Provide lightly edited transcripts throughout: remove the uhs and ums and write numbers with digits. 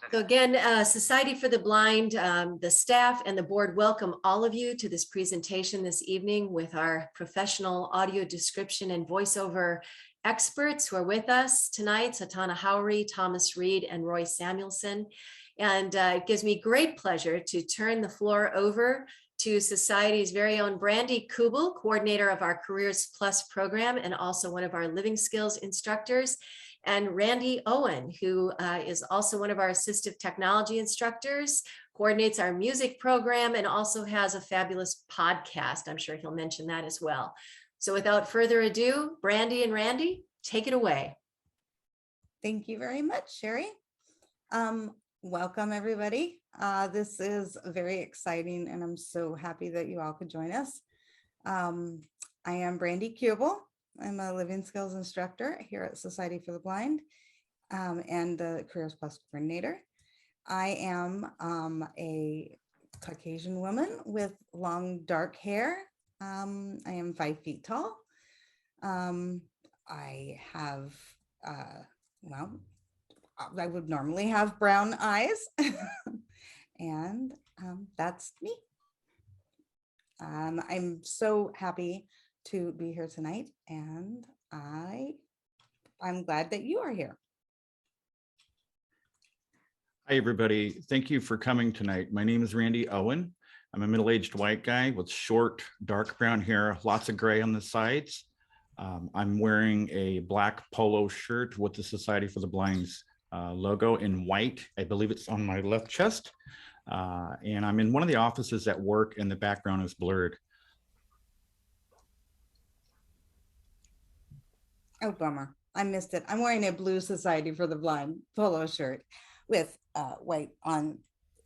So again, Society for the Blind, the staff and the board welcome all of you to this presentation this evening with our professional audio description and voiceover experts who are with us tonight, Satana Howery, Reid and Roy Samuelson. And it gives me great pleasure to turn the floor over to Society's very own Brandy Kubel, coordinator of our Careers Plus program and also one of our living skills instructors, and Randy Owen, who is also one of our assistive technology instructors, coordinates our music program, and also has a fabulous podcast. I'm sure he'll mention that as well. So without further ado, Brandy and Randy, take it away. Thank you very much, Sherry. Welcome, everybody. This is very exciting, and I'm so happy that you all could join us. I am Brandy Kubel. I'm a living skills instructor here at Society for the Blind and the Careers Plus coordinator. I am a Caucasian woman with long dark hair. I am 5 feet tall. I have, well, I would normally have brown eyes and that's me. I'm so happy to be here tonight, and I'm glad that you are here. Hi, everybody. Thank you for coming tonight. My name is Randy Owen. I'm a middle-aged white guy with short, dark brown hair, lots of gray on the sides. I'm wearing a black polo shirt with the Society for the Blind's logo in white. I believe it's on my left chest. And I'm in one of the offices at work, and the background is blurred. Oh, bummer. I missed it. I'm wearing a blue Society for the Blind polo shirt with white on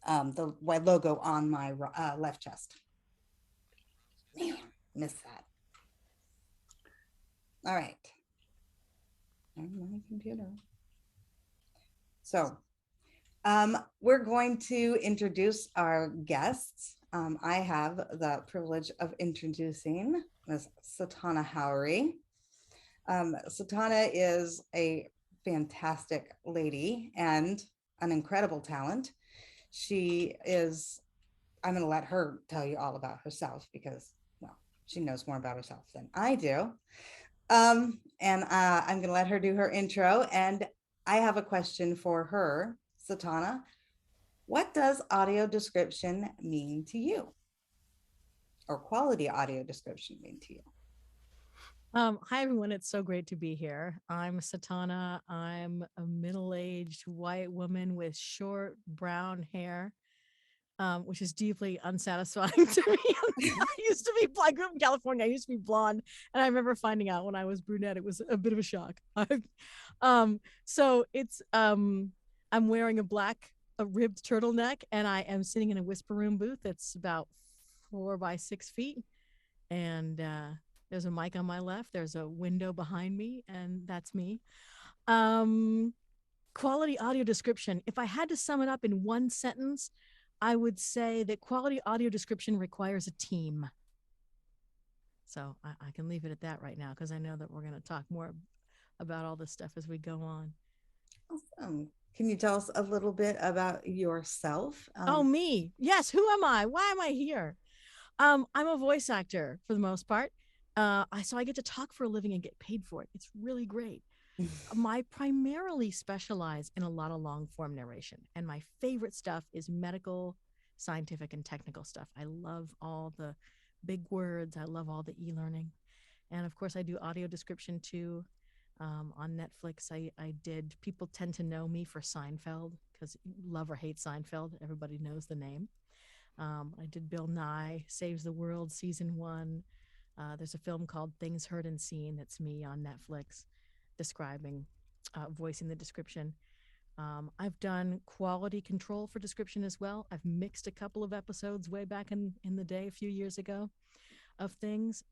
the white logo on my left chest. Man, missed that. All right. On my computer. So we're going to introduce our guests. I have the privilege of introducing Ms. Satana Howery. Satana is a fantastic lady and an incredible talent. She is, I'm going to let her tell you all about herself because, well, she knows more about herself than I do. I'm going to let her do her intro, and I have a question for her. Satana, what does audio description mean to you? Or quality audio description mean to you? Hi, everyone. It's so great to be here. I'm Satana. I'm a middle-aged white woman with short brown hair, which is deeply unsatisfying to me. I grew up in California. I used to be blonde. And I remember finding out when I was brunette, it was a bit of a shock. So it's, I'm wearing a ribbed turtleneck, and I am sitting in a whisper room booth that's about 4 by 6 feet. And, there's a mic on my left. There's a window behind me, and that's me. Quality audio description. If I had to sum it up in one sentence, I would say that quality audio description requires a team. So I can leave it at that right now, because I know that we're going to talk more about all this stuff as we go on. Awesome. Can you tell us a little bit about yourself? Oh, me. Yes. Who am I? Why am I here? I'm a voice actor for the most part. So I get to talk for a living and get paid for it. It's really great. I primarily specialize in a lot of long form narration, and my favorite stuff is medical, scientific, and technical stuff. I love all the big words. I love all the e-learning. And of course I do audio description too. On Netflix, people tend to know me for Seinfeld, because love or hate Seinfeld, everybody knows the name. I did Bill Nye Saves the World season 1. There's a film called Things Heard and Seen that's me on Netflix describing, voicing the description. I've done quality control for description as well. I've mixed a couple of episodes way back in the day, a few years ago, of things.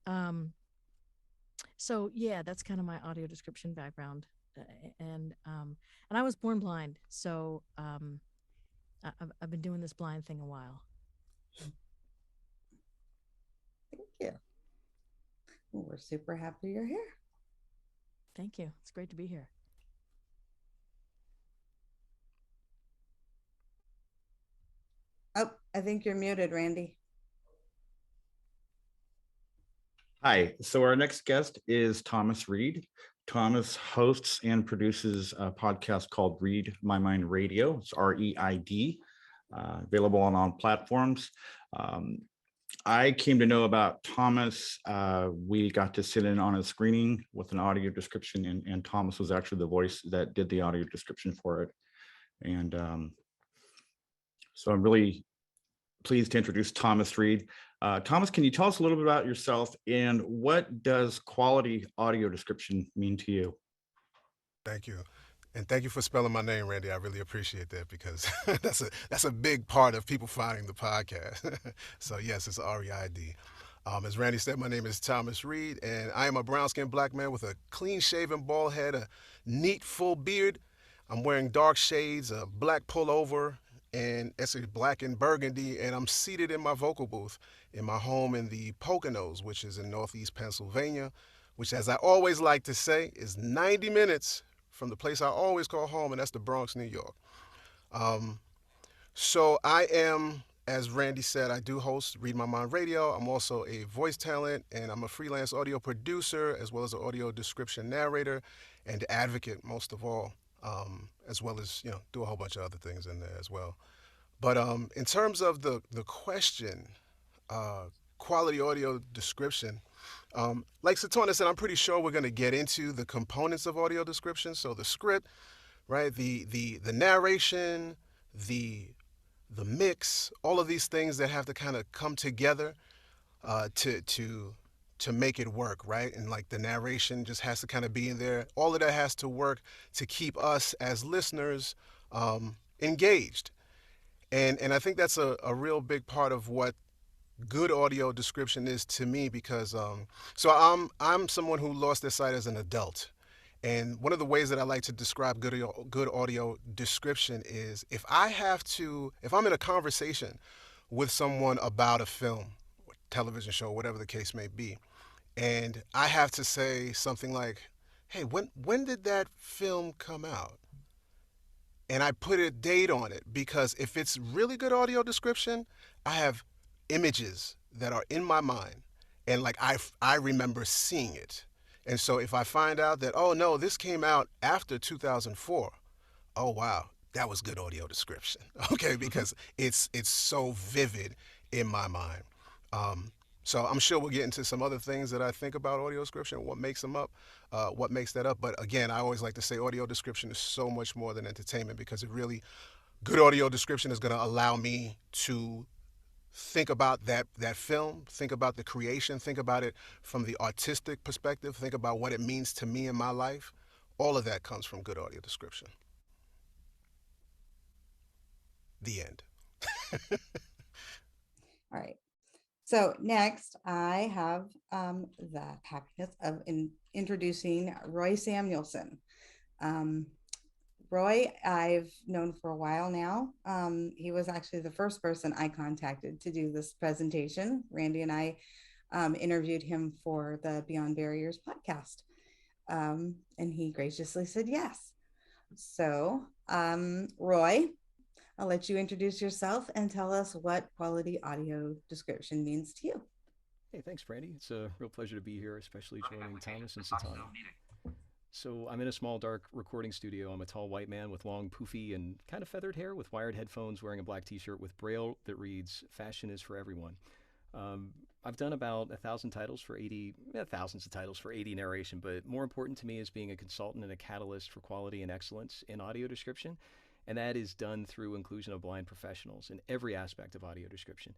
So yeah, that's kind of my audio description background. And I was born blind, so I've been doing this blind thing a while. Thank you. Well, we're super happy you're here. Thank you. It's great to be here. I think you're muted, Randy. Hi, so our next guest is Thomas Reid. Thomas hosts and produces a podcast called Reid My Mind Radio. It's REID, available on all platforms. I came to know about Thomas. We got to sit in on a screening with an audio description, and Thomas was actually the voice that did the audio description for it. And so I'm really pleased to introduce Thomas Reid. Thomas, can you tell us a little bit about yourself and what does quality audio description mean to you? Thank you. And thank you for spelling my name, Randy. I really appreciate that because that's a big part of people finding the podcast. So yes, it's REID. As Randy said, my name is Thomas Reid, and I am a brown-skinned black man with a clean-shaven bald head, a neat full beard. I'm wearing dark shades, a black pullover, and it's black and burgundy, and I'm seated in my vocal booth in my home in the Poconos, which is in Northeast Pennsylvania, which, as I always like to say, is 90 minutes from the place I always call home, and that's the Bronx, New York. So I am, as Randy said, I do host Reid My Mind Radio. I'm also a voice talent, and I'm a freelance audio producer, as well as an audio description narrator and advocate, most of all, as well as, do a whole bunch of other things in there as well. But in terms of the question, quality audio description, like Satauna said, I'm pretty sure we're going to get into the components of audio description. So the script, right, the narration, the mix, all of these things that have to kind of come together to make it work, right? And like the narration just has to kind of be in there. All of that has to work to keep us as listeners engaged. And I think that's a real big part of what good audio description is to me, because so I'm someone who lost their sight as an adult, and one of the ways that I like to describe good audio description is if I'm in a conversation with someone about a film, television show, whatever the case may be, and I have to say something like, "Hey, when did that film come out?" And I put a date on it, because if it's really good audio description, I have images that are in my mind, and like I remember seeing it. And so if I find out that, oh no, this came out after 2004, oh wow, that was good audio description. Okay, because it's so vivid in my mind. So I'm sure we'll get into some other things that I think about audio description, what makes them up, what makes that up. But again, I always like to say audio description is so much more than entertainment, because good audio description is going to allow me to think about that film, think about the creation, think about it from the artistic perspective, think about what it means to me in my life. All of that comes from good audio description. The end. All right. So next, I have the happiness of introducing Roy Samuelson. Roy, I've known for a while now. He was actually the first person I contacted to do this presentation. Randy and I interviewed him for the Beyond Barriers podcast, and he graciously said yes. So, Roy, I'll let you introduce yourself and tell us what quality audio description means to you. Hey, thanks, Brandy. It's a real pleasure to be here, especially joining Thomas and Satana. So I'm in a small, dark recording studio. I'm a tall white man with long, poofy, and kind of feathered hair with wired headphones, wearing a black t-shirt with braille that reads, "Fashion is for everyone." I've done about 1,000 titles for 80, thousands of titles for 80 narration, but more important to me is being a consultant and a catalyst for quality and excellence in audio description. And that is done through inclusion of blind professionals in every aspect of audio description,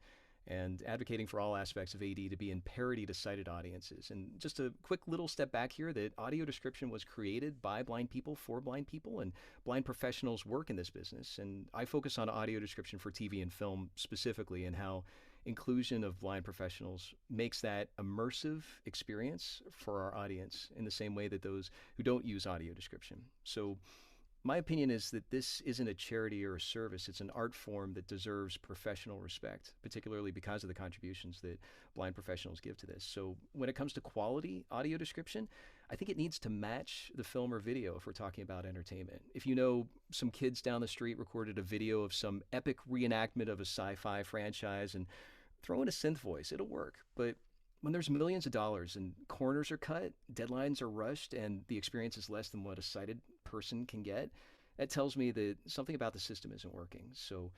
and advocating for all aspects of AD to be in parity to sighted audiences. And just a quick little step back here, that audio description was created by blind people for blind people, and blind professionals work in this business. And I focus on audio description for TV and film specifically, and how inclusion of blind professionals makes that immersive experience for our audience in the same way that those who don't use audio description. So my opinion is that this isn't a charity or a service. It's an art form that deserves professional respect, particularly because of the contributions that blind professionals give to this. So when it comes to quality audio description, I think it needs to match the film or video if we're talking about entertainment. If you know some kids down the street recorded a video of some epic reenactment of a sci-fi franchise and throw in a synth voice, it'll work. But when there's millions of dollars and corners are cut, deadlines are rushed, and the experience is less than what a sighted person can get, that tells me that something about the system isn't working. So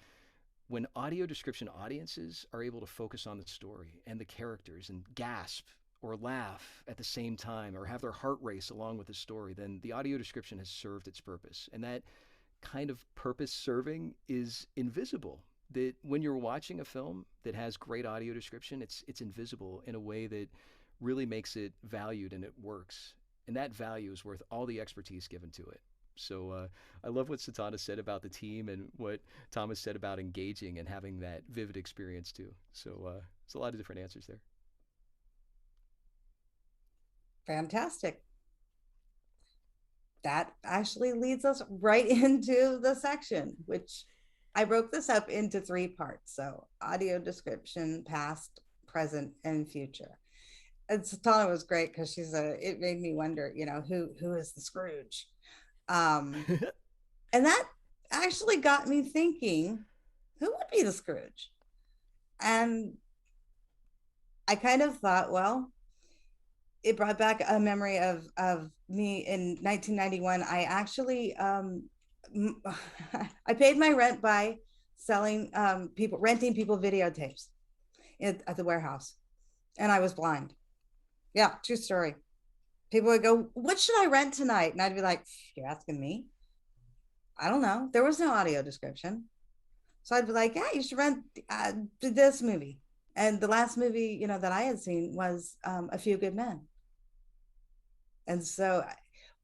when audio description audiences are able to focus on the story and the characters and gasp or laugh at the same time or have their heart race along with the story, then the audio description has served its purpose. And that kind of purpose serving is invisible. That when you're watching a film that has great audio description, it's invisible in a way that really makes it valued and it works. And that value is worth all the expertise given to it. So I love what Satana said about the team and what Thomas said about engaging and having that vivid experience too. So there's a lot of different answers there. Fantastic. That actually leads us right into the section, which I broke this up into 3 parts. So audio description, past, present, and future. And Satana was great because she said, it made me wonder, who is the Scrooge? And that actually got me thinking, who would be the Scrooge? And I kind of thought, well, it brought back a memory of me in 1991. I actually I paid my rent by renting people videotapes at the warehouse, and I was blind. Yeah, true story. People would go, "What should I rent tonight?" And I'd be like, "You're asking me? I don't know." There was no audio description, so I'd be like, "Yeah, you should rent this movie." And the last movie, that I had seen was A Few Good Men. And so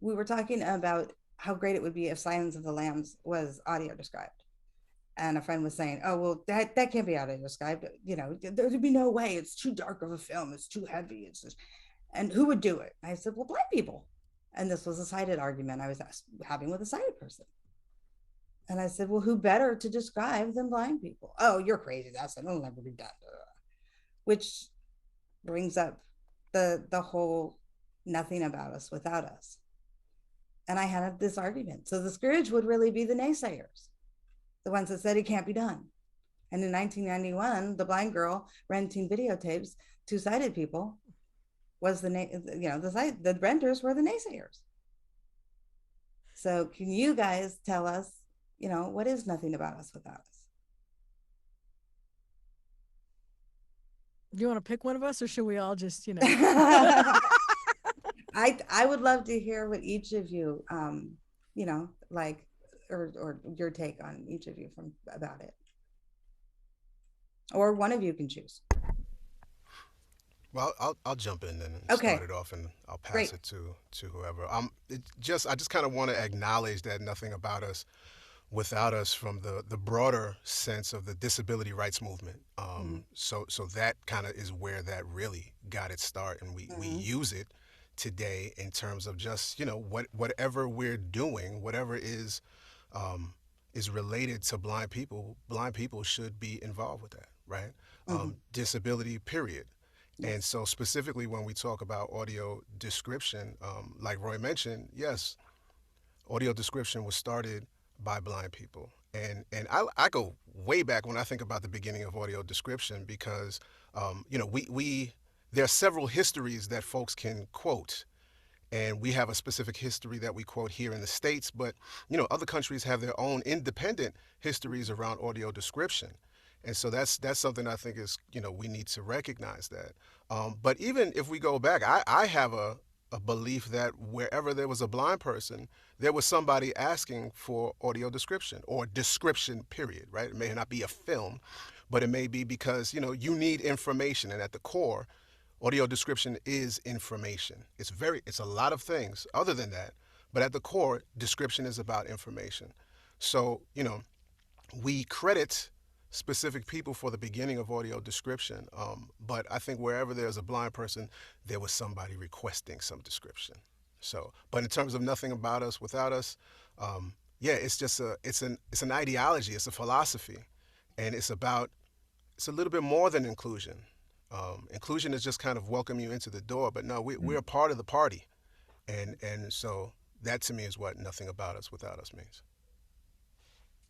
we were talking about how great it would be if Silence of the Lambs was audio described. And a friend was saying, "Oh, well, that can't be audio described. There'd be no way. It's too dark of a film. It's too heavy. It's just..." And who would do it? I said, "Well, blind people." And this was a sighted argument I was having with a sighted person. And I said, "Well, who better to describe than blind people?" "Oh, you're crazy. It'll never be done." Which brings up the whole nothing about us without us. And I had this argument. So the Scrooge would really be the naysayers, the ones that said it can't be done. And in 1991, the blind girl renting videotapes to sighted people was the renters were the naysayers. So can you guys tell us, what is nothing about us without us? Do you want to pick one of us, or should we all just, I would love to hear what each of you, like, or your take on each of you about it. Or one of you can choose. Well, I'll jump in and Okay. start it off, and I'll pass Great. it to whoever. I just kind of want to acknowledge that nothing about us without us from the broader sense of the disability rights movement. So that kind of is where that really got its start, and we use it today in terms of just whatever we're doing, whatever is related to blind people should be involved with that, right? Disability, period. And so specifically when we talk about audio description, like Roy mentioned, yes, audio description was started by blind people. And I go way back when I think about the beginning of audio description because, there are several histories that folks can quote. And we have a specific history that we quote here in the States, but, other countries have their own independent histories around audio description. And so that's something I think is, we need to recognize that. But even if we go back, I have a belief that wherever there was a blind person, there was somebody asking for audio description or description, period, right? It may not be a film, but it may be because, you need information. And at the core, audio description is information. It's a lot of things other than that, but at the core, description is about information. So, we credit specific people for the beginning of audio description, but I think wherever there's a blind person, there was somebody requesting some description. So, but in terms of nothing about us without us, it's just it's an ideology, it's a philosophy, and it's a little bit more than inclusion. Inclusion is just kind of welcome you into the door, but no, we're a part of the party. And so that to me is what nothing about us without us means.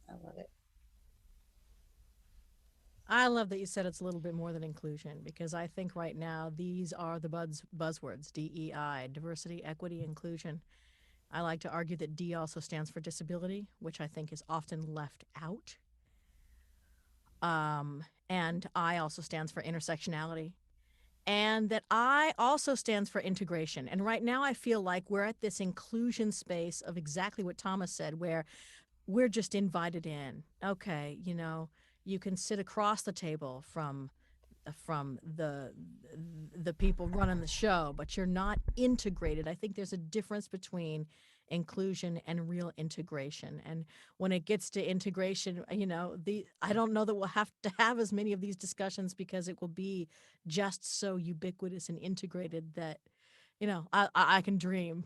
I love it. I love that you said it's a little bit more than inclusion, because I think right now these are the buzzwords: DEI, diversity, equity, inclusion. I like to argue that D also stands for disability, which I think is often left out. And I also stands for intersectionality. And that I also stands for integration. And right now I feel like we're at this inclusion space of exactly what Thomas said, where we're just invited in. Okay, you can sit across the table from the people running the show, but you're not integrated. I think there's a difference between inclusion and real integration. And when it gets to integration, I don't know that we'll have to have as many of these discussions, because it will be just so ubiquitous and integrated that, I can dream.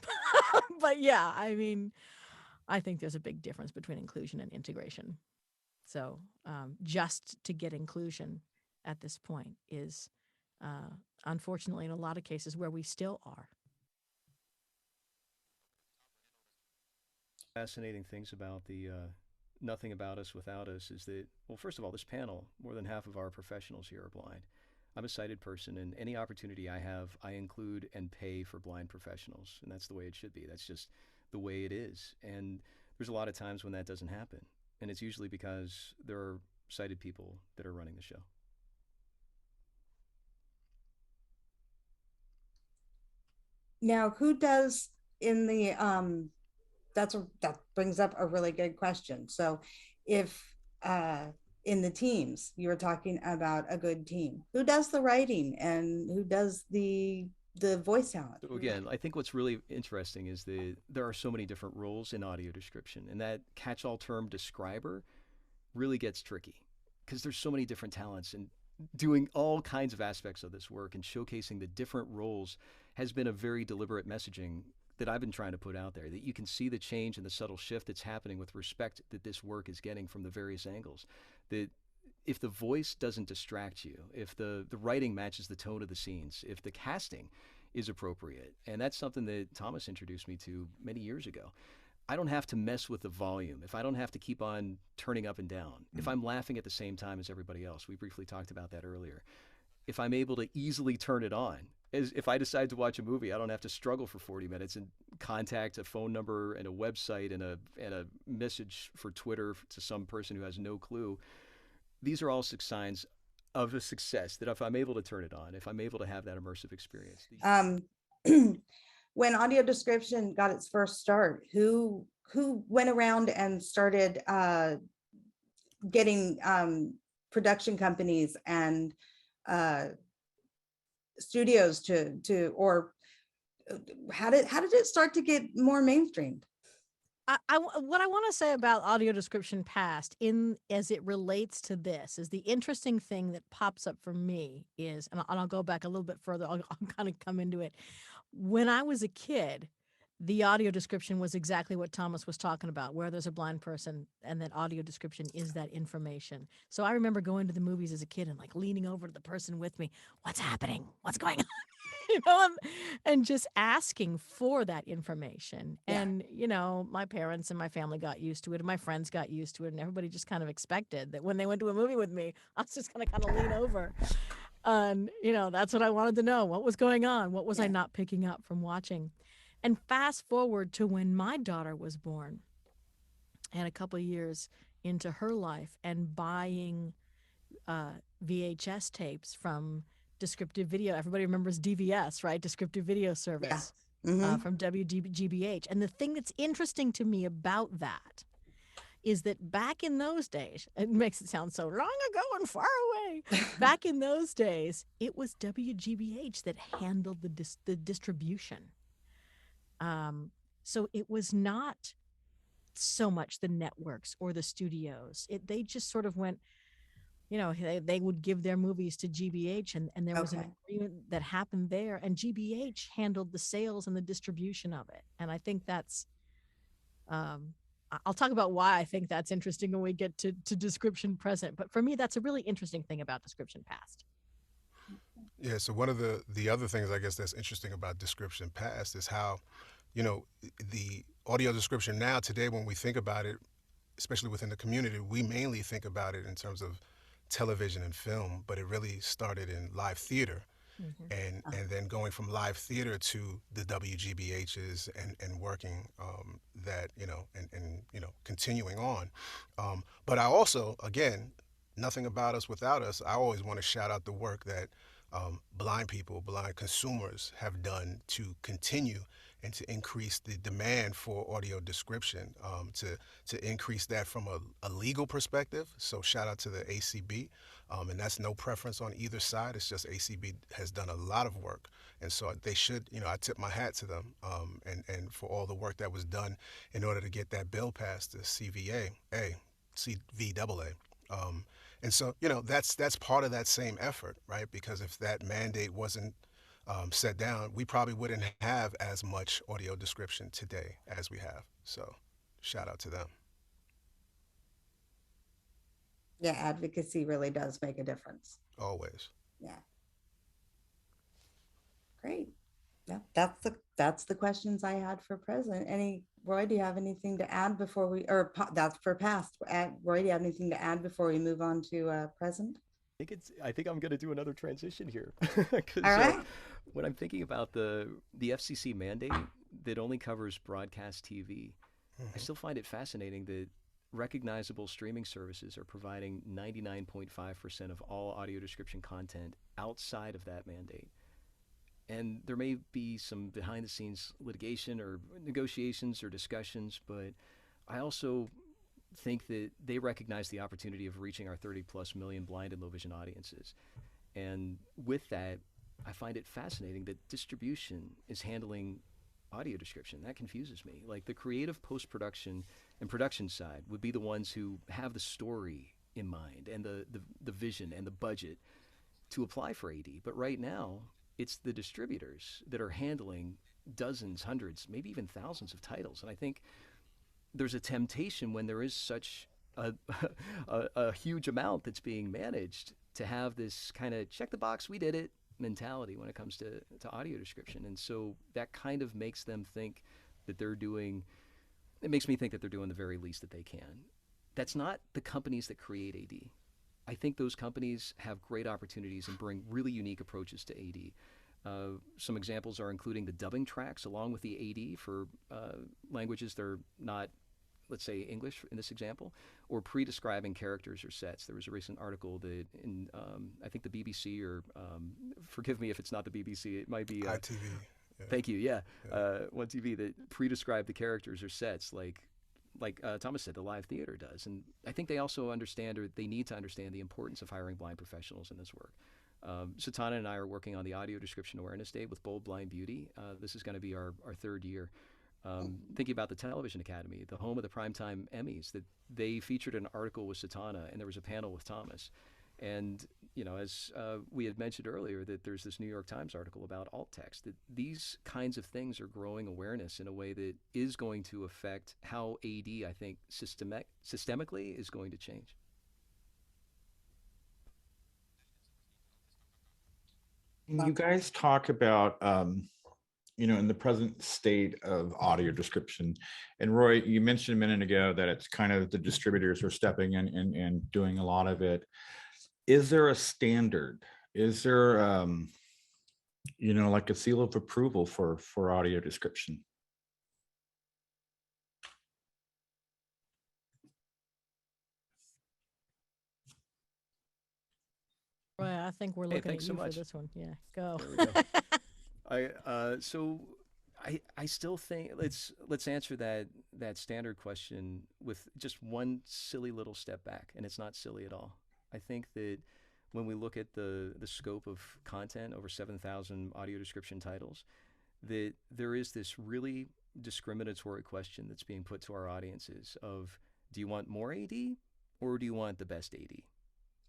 But yeah, I mean, I think there's a big difference between inclusion and integration. So just to get inclusion at this point is, unfortunately, in a lot of cases, where we still are. Fascinating things about the nothing about us without us is that, well, first of all, this panel, more than half of our professionals here are blind. I'm a sighted person, and any opportunity I have, I include and pay for blind professionals, and that's the way it should be. That's just the way it is. And there's a lot of times when that doesn't happen, and it's usually because there are sighted people that are running the show. Now, who does in the that brings up a really good question. So if in the teams, you were talking about a good team, who does the writing and who does the voice talent? So again, I think what's really interesting is that there are so many different roles in audio description, and that catch-all term describer really gets tricky because there's so many different talents, and doing all kinds of aspects of this work and showcasing the different roles has been a very deliberate messaging that I've been trying to put out there, that you can see the change and the subtle shift that's happening with respect that this work is getting from the various angles. That if the voice doesn't distract you, if the writing matches the tone of the scenes, if the casting is appropriate, and that's something that Thomas introduced me to many years ago. I don't have to mess with the volume, if I don't have to keep on turning up and down, if I'm laughing at the same time as everybody else. We briefly talked about that earlier. If I'm able to easily turn it on, as if I decide to watch a movie, I don't have to struggle for 40 minutes and contact a phone number and a website and a message for Twitter to some person who has no clue. These are all signs of a success, that if I'm able to turn it on, if I'm able to have that immersive experience. When audio description got its first start, who went around and started getting production companies and studios to or how did it start to get more mainstreamed? What I want to say about audio description past, as it relates to this, is the interesting thing that pops up for me is, and I'll go back a little bit further. I'll kind of come into it. When I was a kid, the audio description was exactly what Thomas was talking about, where there's a blind person and that audio description is that information. So I remember going to the movies as a kid and like leaning over to the person with me, what's happening? What's going on? And just asking for that information. Yeah. And, my parents and my family got used to it, and my friends got used to it, and everybody just kind of expected that when they went to a movie with me, I was just going to kind of lean over. And, that's what I wanted to know. What was going on? What was I not picking up from watching? And fast forward to when my daughter was born, and a couple of years into her life, and buying VHS tapes from Descriptive Video. Everybody remembers DVS, right? Descriptive Video Service. Yeah. Mm-hmm. From WGBH. And the thing that's interesting to me about that is that back in those days, it makes it sound so long ago and far away. Back in those days, it was WGBH that handled the distribution. So it was not so much the networks or the studios. They just sort of went, they would give their movies to GBH, and there was an agreement that happened there, and GBH handled the sales and the distribution of it. And I think that's, I'll talk about why I think that's interesting when we get to description present. But for me, that's a really interesting thing about description past. Yeah, so one of the other things I guess that's interesting about description past is how you know, the audio description now today, when we think about it, especially within the community, we mainly think about it in terms of television and film, but it really started in live theater. And then going from live theater to the WGBHs and working that, you know, and you know, continuing on. But I also, again, nothing about us without us. I always want to shout out the work that blind people, blind consumers have done to continue and to increase the demand for audio description, to increase that from a legal perspective. So shout out to the ACB, and that's no preference on either side. It's just ACB has done a lot of work, and so they should, you know, I tip my hat to them, and for all the work that was done in order to get that bill passed, the CVAA. And so, you know, that's part of that same effort, right? Because if that mandate wasn't set down, we probably wouldn't have as much audio description today as we have. So shout out to them. Yeah, advocacy really does make a difference. Always. Yeah. Great. Yeah, that's the questions I had for present. Roy, do you have anything to add before we, that's for past. Roy, do you have anything to add before we move on to present? I think I'm going to do another transition here. All right. When I'm thinking about the FCC mandate that only covers broadcast TV, I still find it fascinating that recognizable streaming services are providing 99.5% of all audio description content outside of that mandate. And there may be some behind the scenes litigation or negotiations or discussions, but I also think that they recognize the opportunity of reaching our 30+ million blind and low vision audiences. And with that, I find it fascinating that distribution is handling audio description. That confuses me. Like the creative post-production and production side would be the ones who have the story in mind and the vision and the budget to apply for AD. But right now, it's the distributors that are handling dozens, hundreds, maybe even thousands of titles. And I think there's a temptation when there is such a huge amount that's being managed to have this kind of check the box, we did it mentality when it comes to audio description. And so that kind of makes them think that it makes me think that they're doing the very least that they can. That's not the companies that create AD. I think those companies have great opportunities and bring really unique approaches to AD. Some examples are including the dubbing tracks along with the AD for languages that are not, let's say, English in this example, or pre-describing characters or sets. There was a recent article that in, I think the BBC, or forgive me if it's not the BBC, it might be ITV. Yeah. Thank you, yeah. One TV that pre-described the characters or sets like Thomas said, the live theater does. And I think they also understand, or they need to understand, the importance of hiring blind professionals in this work. Satana and I are working on the Audio Description Awareness Day with Bold Blind Beauty. This is going to be our third year. Thinking about the Television Academy, the home of the Primetime Emmys, that they featured an article with Satana, and there was a panel with Thomas. And, you know, as we had mentioned earlier, that there's this New York Times article about alt text, that these kinds of things are growing awareness in a way that is going to affect how AD, I think, systemically is going to change. You guys talk about, you know, in the present state of audio description, and Roy, you mentioned a minute ago that it's kind of the distributors are stepping in and doing a lot of it. Is there a standard? Is there, you know, like a seal of approval for audio description? Well, I think we're looking at so you for much. this one. Yeah, go. I still think let's answer that standard question with just one silly little step back, and it's not silly at all. I think that when we look at the scope of content, over 7,000 audio description titles, that there is this really discriminatory question that's being put to our audiences of, do you want more AD or do you want the best AD?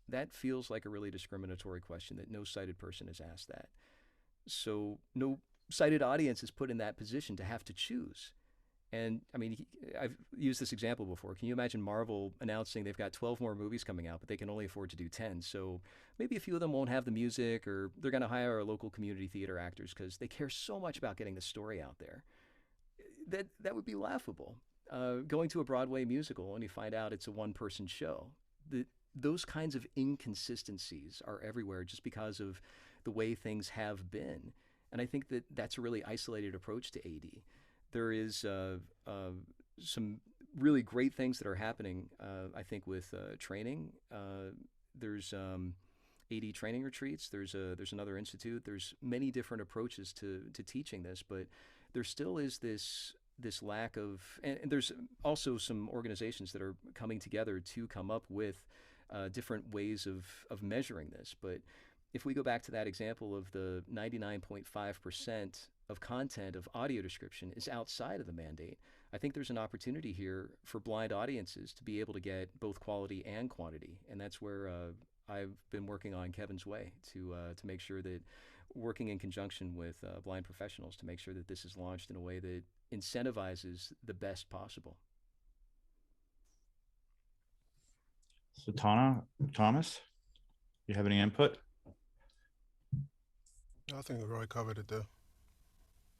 That feels like a really discriminatory question that no sighted person has asked that. So no sighted audience is put in that position to have to choose. And I mean, I've used this example before. Can you imagine Marvel announcing they've got 12 more movies coming out, but they can only afford to do 10? So maybe a few of them won't have the music, or they're going to hire our local community theater actors because they care so much about getting the story out there. that would be laughable. Going to a Broadway musical and you find out it's a one-person show. Those kinds of inconsistencies are everywhere just because of the way things have been. And I think that that's a really isolated approach to AD. There is some really great things that are happening, I think, with training. There's AD training retreats. There's another institute. There's many different approaches to teaching this, but there still is this lack of, and there's also some organizations that are coming together to come up with different ways of measuring this. But if we go back to that example of the 99.5% of content of audio description is outside of the mandate, I think there's an opportunity here for blind audiences to be able to get both quality and quantity. And that's where I've been working on Kevin's Way to make sure that, working in conjunction with blind professionals, to make sure that this is launched in a way that incentivizes the best possible. Satana, Thomas, you have any input? I think Roy covered it there.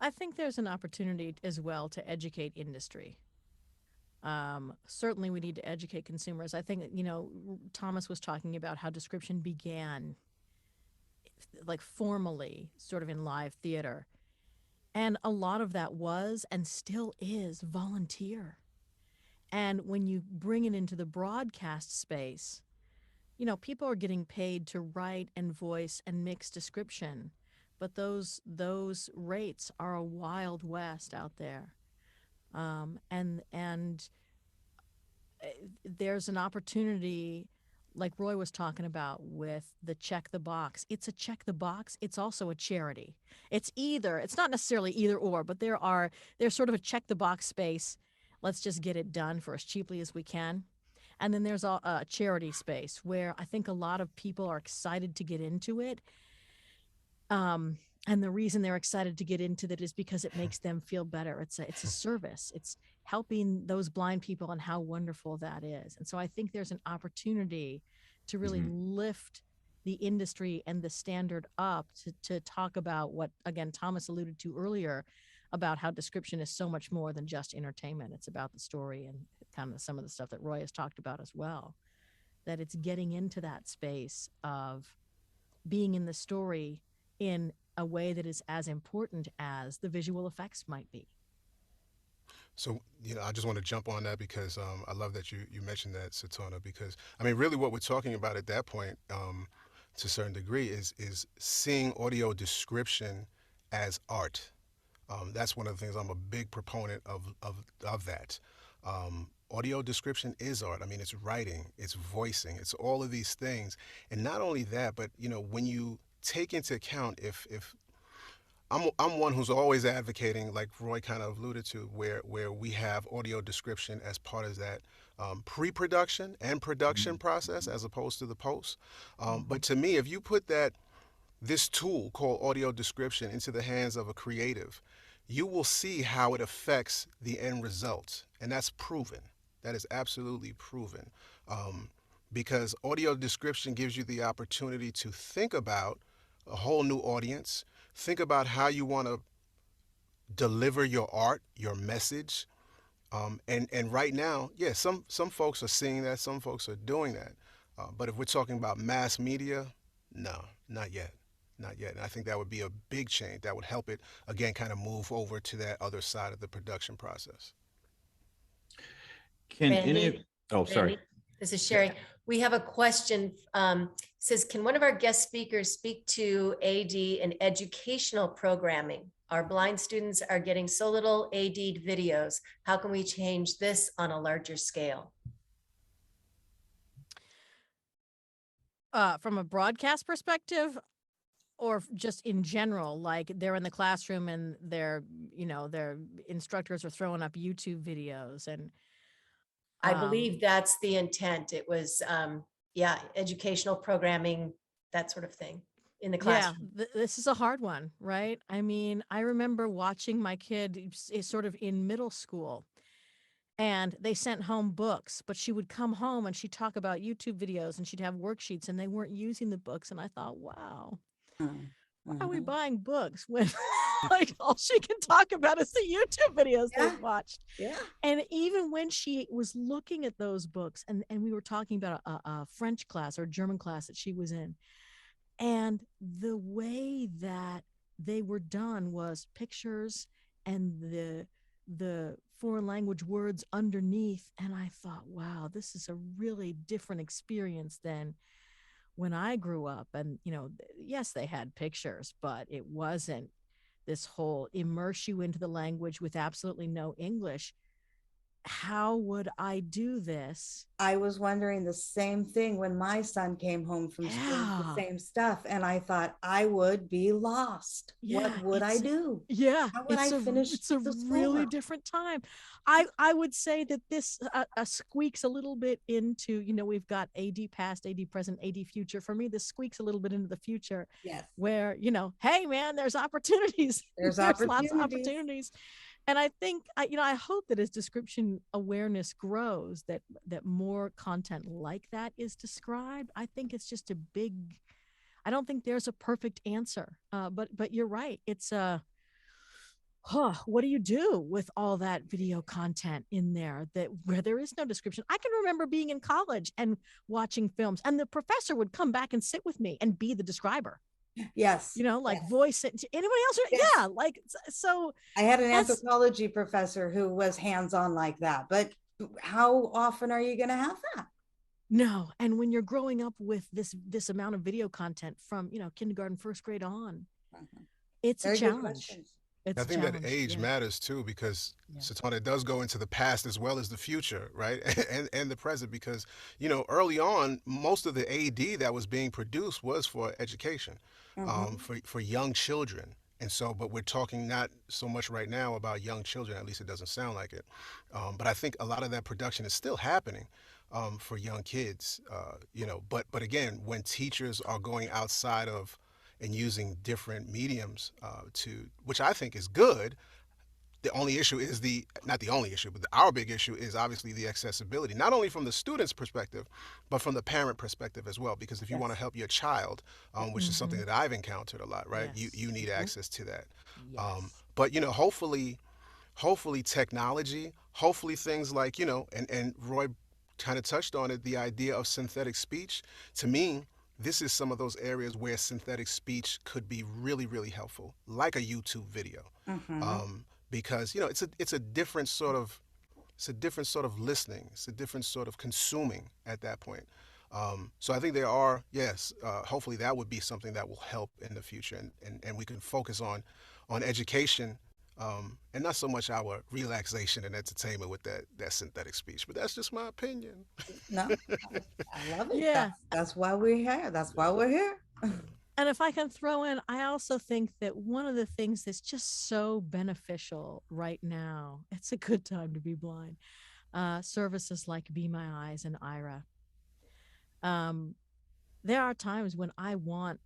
I think there's an opportunity as well to educate industry. Certainly we need to educate consumers. I think, Thomas was talking about how description began like formally sort of in live theater. And a lot of that was and still is volunteer. And when you bring it into the broadcast space, people are getting paid to write and voice and mix description, but those rates are a wild west out there. And there's an opportunity, like Roy was talking about, with the check the box. It's a check the box. It's also a charity. It's not necessarily either or, but there's sort of a check the box space. Let's just get it done for as cheaply as we can. And then there's a charity space where I think a lot of people are excited to get into it. And the reason they're excited to get into that is because it makes them feel better. It's a service. It's helping those blind people, and how wonderful that is. And so I think there's an opportunity to really lift the industry and the standard up to talk about what, again, Thomas alluded to earlier, about how description is so much more than just entertainment. It's about the story and kind of some of the stuff that Roy has talked about as well, that it's getting into that space of being in the story in a way that is as important as the visual effects might be. So, I just want to jump on that because I love that you mentioned that, Satana, because, really what we're talking about at that point, to a certain degree, is seeing audio description as art. That's one of the things I'm a big proponent of that. Audio description is art. It's writing, it's voicing, it's all of these things. And not only that, but, when you take into account, if I'm one who's always advocating, like Roy kind of alluded to, where we have audio description as part of that pre-production and production process as opposed to the post. But to me, if you put this tool called audio description into the hands of a creative, you will see how it affects the end result. And that's proven. That is absolutely proven. Because audio description gives you the opportunity to think about a whole new audience, think about how you want to deliver your art, your message. And right now, some folks are seeing that, some folks are doing that. But if we're talking about mass media, no, not yet. Not yet. And I think that would be a big change. That would help it, again, kind of move over to that other side of the production process. Can Randy? sorry. Randy, this is Sherry. We have a question. Says, can one of our guest speakers speak to AD and educational programming? Our blind students are getting so little AD videos. How can we change this on a larger scale? From a broadcast perspective, or just in general, like they're in the classroom and their instructors are throwing up YouTube videos, and I believe that's the intent. It was, educational programming, that sort of thing in the classroom. Yeah, this is a hard one, right? I remember watching my kid sort of in middle school, and they sent home books, but she would come home and she'd talk about YouTube videos and she'd have worksheets, and they weren't using the books. And I thought, wow, why are we buying books when Like all she can talk about is the YouTube videos Yeah. they've watched. Yeah. And even when she was looking at those books, and we were talking about a French class or German class that she was in, and the way that they were done was pictures and the foreign language words underneath. And I thought, wow, this is a really different experience than when I grew up. And, you know, yes, they had pictures, but it wasn't this whole immerse you into the language with absolutely no English. How would I do this? I was wondering the same thing when my son came home from school, the Yeah. same stuff. And I thought I would be lost. Yeah, What would I do? Yeah, How would I finish it's a the really schoolwork? different time. I would say that this squeaks a little bit into, you know, we've got AD past, AD present, AD future. For me, this squeaks a little bit into the future, Yes. where, you know, hey man, there's opportunities. There's Lots of opportunities. opportunities. And I think, you know, I hope that as description awareness grows, that more content like that is described. I think it's just a big, I don't think there's a perfect answer. But you're right. It's what do you do with all that video content in there that where there is no description? I can remember being in college and watching films, and the professor would come back and sit with me and be the describer. Yes. You know, like yes. voice it. Anybody else? Yes. Yeah, like so. I had an That's- anthropology professor who was hands-on like that. But how often are you going to have that? No, and when you're growing up with this amount of video content from, you know, kindergarten, first grade on, it's Very a good challenge. questions. It's I a think that challenge, age yeah. matters too, because Yeah. Satana does go into the past as well as the future, right? And the present, because, you know, early on, most of the AD that was being produced was for education, for young children. And so, but we're talking not so much right now about young children, at least it doesn't sound like it. But I think a lot of that production is still happening for young kids, you know, but again, when teachers are going outside of and using different mediums which I think is good. The only issue is not the only issue, but our big issue is obviously the accessibility, not only from the student's perspective, but from the parent perspective as well. Because if you want to help your child, which is something that I've encountered a lot, right? Yes. You need access to that. Yes. But, you know, hopefully technology, hopefully things like, you know, and Roy kind of touched on it, the idea of synthetic speech. To me, this is some of those areas where synthetic speech could be really, really helpful, like a YouTube video, because, you know, it's a different sort of listening, it's a different sort of consuming at that point. So I think there are, yes, hopefully that would be something that will help in the future, and we can focus on education. And not so much our relaxation and entertainment with that synthetic speech, but that's just my opinion. No, I love it. Yeah. That's why we're here. That's why we're here. And if I can throw in, I also think that one of the things that's just so beneficial right now, it's a good time to be blind. Services like Be My Eyes and IRA. There are times when I want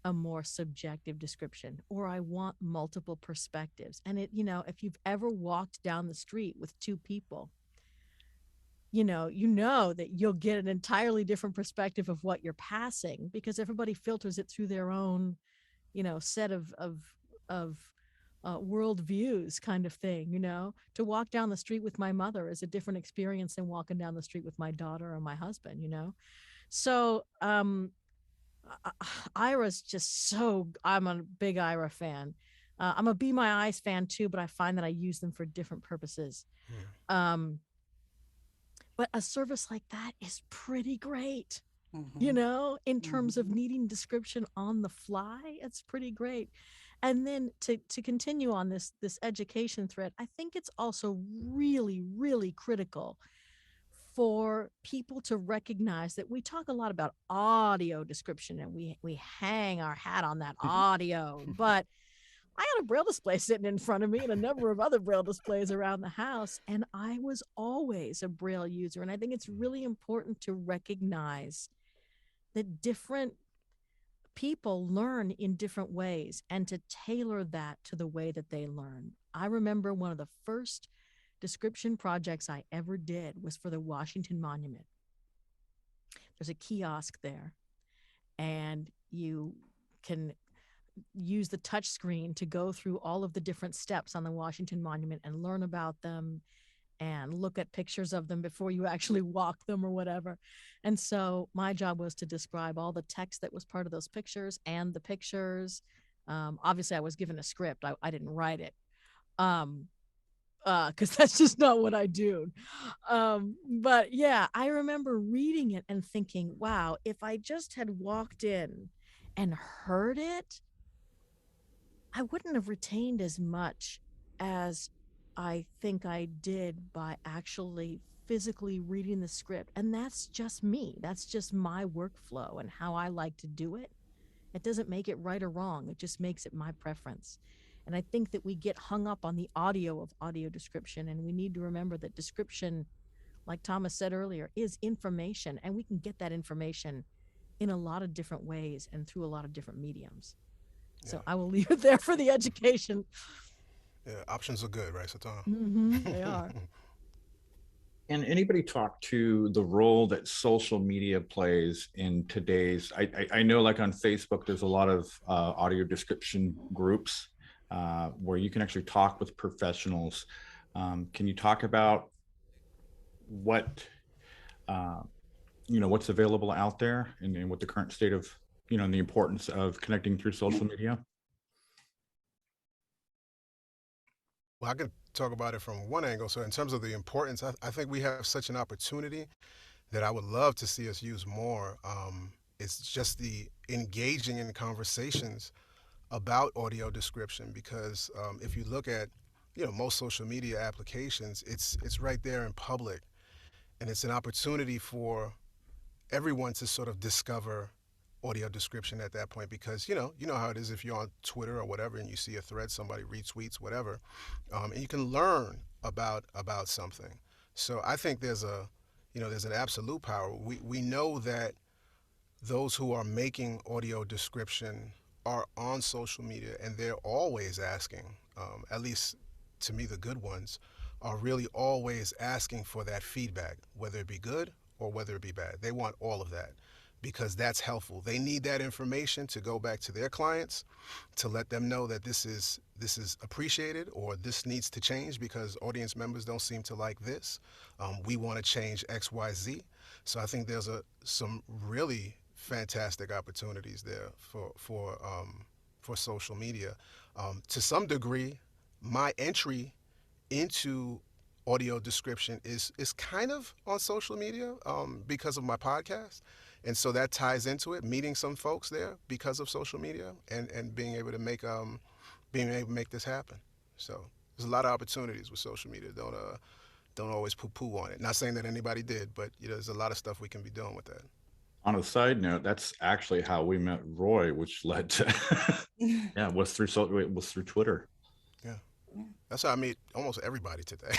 a more subjective description, or I want multiple perspectives. And it, you know, if you've ever walked down the street with two people, you know that you'll get an entirely different perspective of what you're passing, because everybody filters it through their own, you know, set of world views kind of thing. You know, to walk down the street with my mother is a different experience than walking down the street with my daughter or my husband, you know? So, Ira's just so, I'm a big Ira fan. I'm a Be My Eyes fan too, but I find that I use them for different purposes. But a service like that is pretty great, you know, in terms of needing description on the fly. It's pretty great. And then to continue on this education thread, I think it's also really, really critical for people to recognize that we talk a lot about audio description, and we hang our hat on that audio, but I had a Braille display sitting in front of me and a number of other Braille displays around the house, and I was always a Braille user. And I think it's really important to recognize that different people learn in different ways, and to tailor that to the way that they learn. I remember one of the first description projects I ever did was for the Washington Monument. There's a kiosk there, and you can use the touch screen to go through all of the different steps on the Washington Monument and learn about them and look at pictures of them before you actually walk them or whatever. And so my job was to describe all the text that was part of those pictures and the pictures. Obviously, I was given a script. I didn't write it. Because that's just not what I do. But yeah, I remember reading it and thinking, wow, if I just had walked in and heard it, I wouldn't have retained as much as I think I did by actually physically reading the script. And that's just me. That's just my workflow and how I like to do it. It doesn't make it right or wrong. It just makes it my preference. And I think that we get hung up on the audio of audio description, and we need to remember that description, like Thomas said earlier, is information, and we can get that information in a lot of different ways and through a lot of different mediums. So I will leave it there for the education. Yeah, options are good, right, Satana? They are. And anybody talk to the role that social media plays in today's, I know like on Facebook, there's a lot of audio description groups where you can actually talk with professionals. Can you talk about what, what's available out there and what the current state of, and the importance of connecting through social media? Well, I can talk about it from one angle. So in terms of the importance, I think we have such an opportunity that I would love to see us use more. It's just the engaging in conversations about audio description, because if you look at most social media applications, it's right there in public, and it's an opportunity for everyone to sort of discover audio description at that point, because you know how it is if you're on Twitter or whatever and you see a thread, somebody retweets whatever, and you can learn about something. So I think there's an absolute power. We know that those who are making audio description are on social media, and they're always asking, at least to me the good ones are really always asking for that feedback, whether it be good or whether it be bad. They want all of that because that's helpful. They need that information to go back to their clients to let them know that this is appreciated, or this needs to change because audience members don't seem to like this. We want to change XYZ. So I think there's some really fantastic opportunities there for social media. To some degree, my entry into audio description is kind of on social media because of my podcast, and so that ties into it. Meeting some folks there because of social media, and being able to make this happen. So there's a lot of opportunities with social media. Don't always poo-poo on it. Not saying that anybody did, but there's a lot of stuff we can be doing with that. On a side note, that's actually how we met Roy, which led to was through Twitter. Yeah, that's how I meet almost everybody today.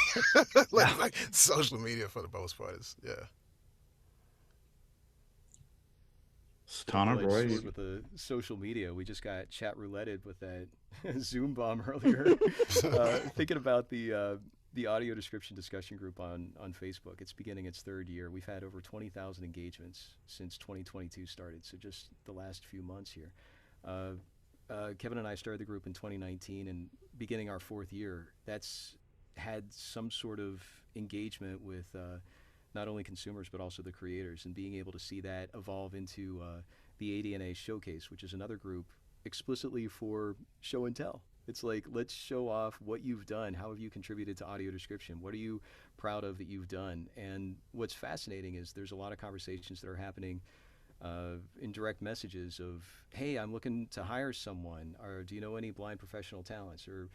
like social media for the most part is Satana, Roy, with the social media, we just got chat rouletted with that Zoom bomb earlier. Thinking about the audio description discussion group on Facebook. It's beginning its third year. We've had over 20,000 engagements since 2022 started, so just the last few months here. Kevin and I started the group in 2019, and beginning our fourth year, that's had some sort of engagement with not only consumers but also the creators, and being able to see that evolve into the ADNA Showcase, which is another group explicitly for show and tell. It's like, let's show off what you've done. How have you contributed to audio description? What are you proud of that you've done? And what's fascinating is there's a lot of conversations that are happening in direct messages of, hey, I'm looking to hire someone, or do you know any blind professional talents? Or,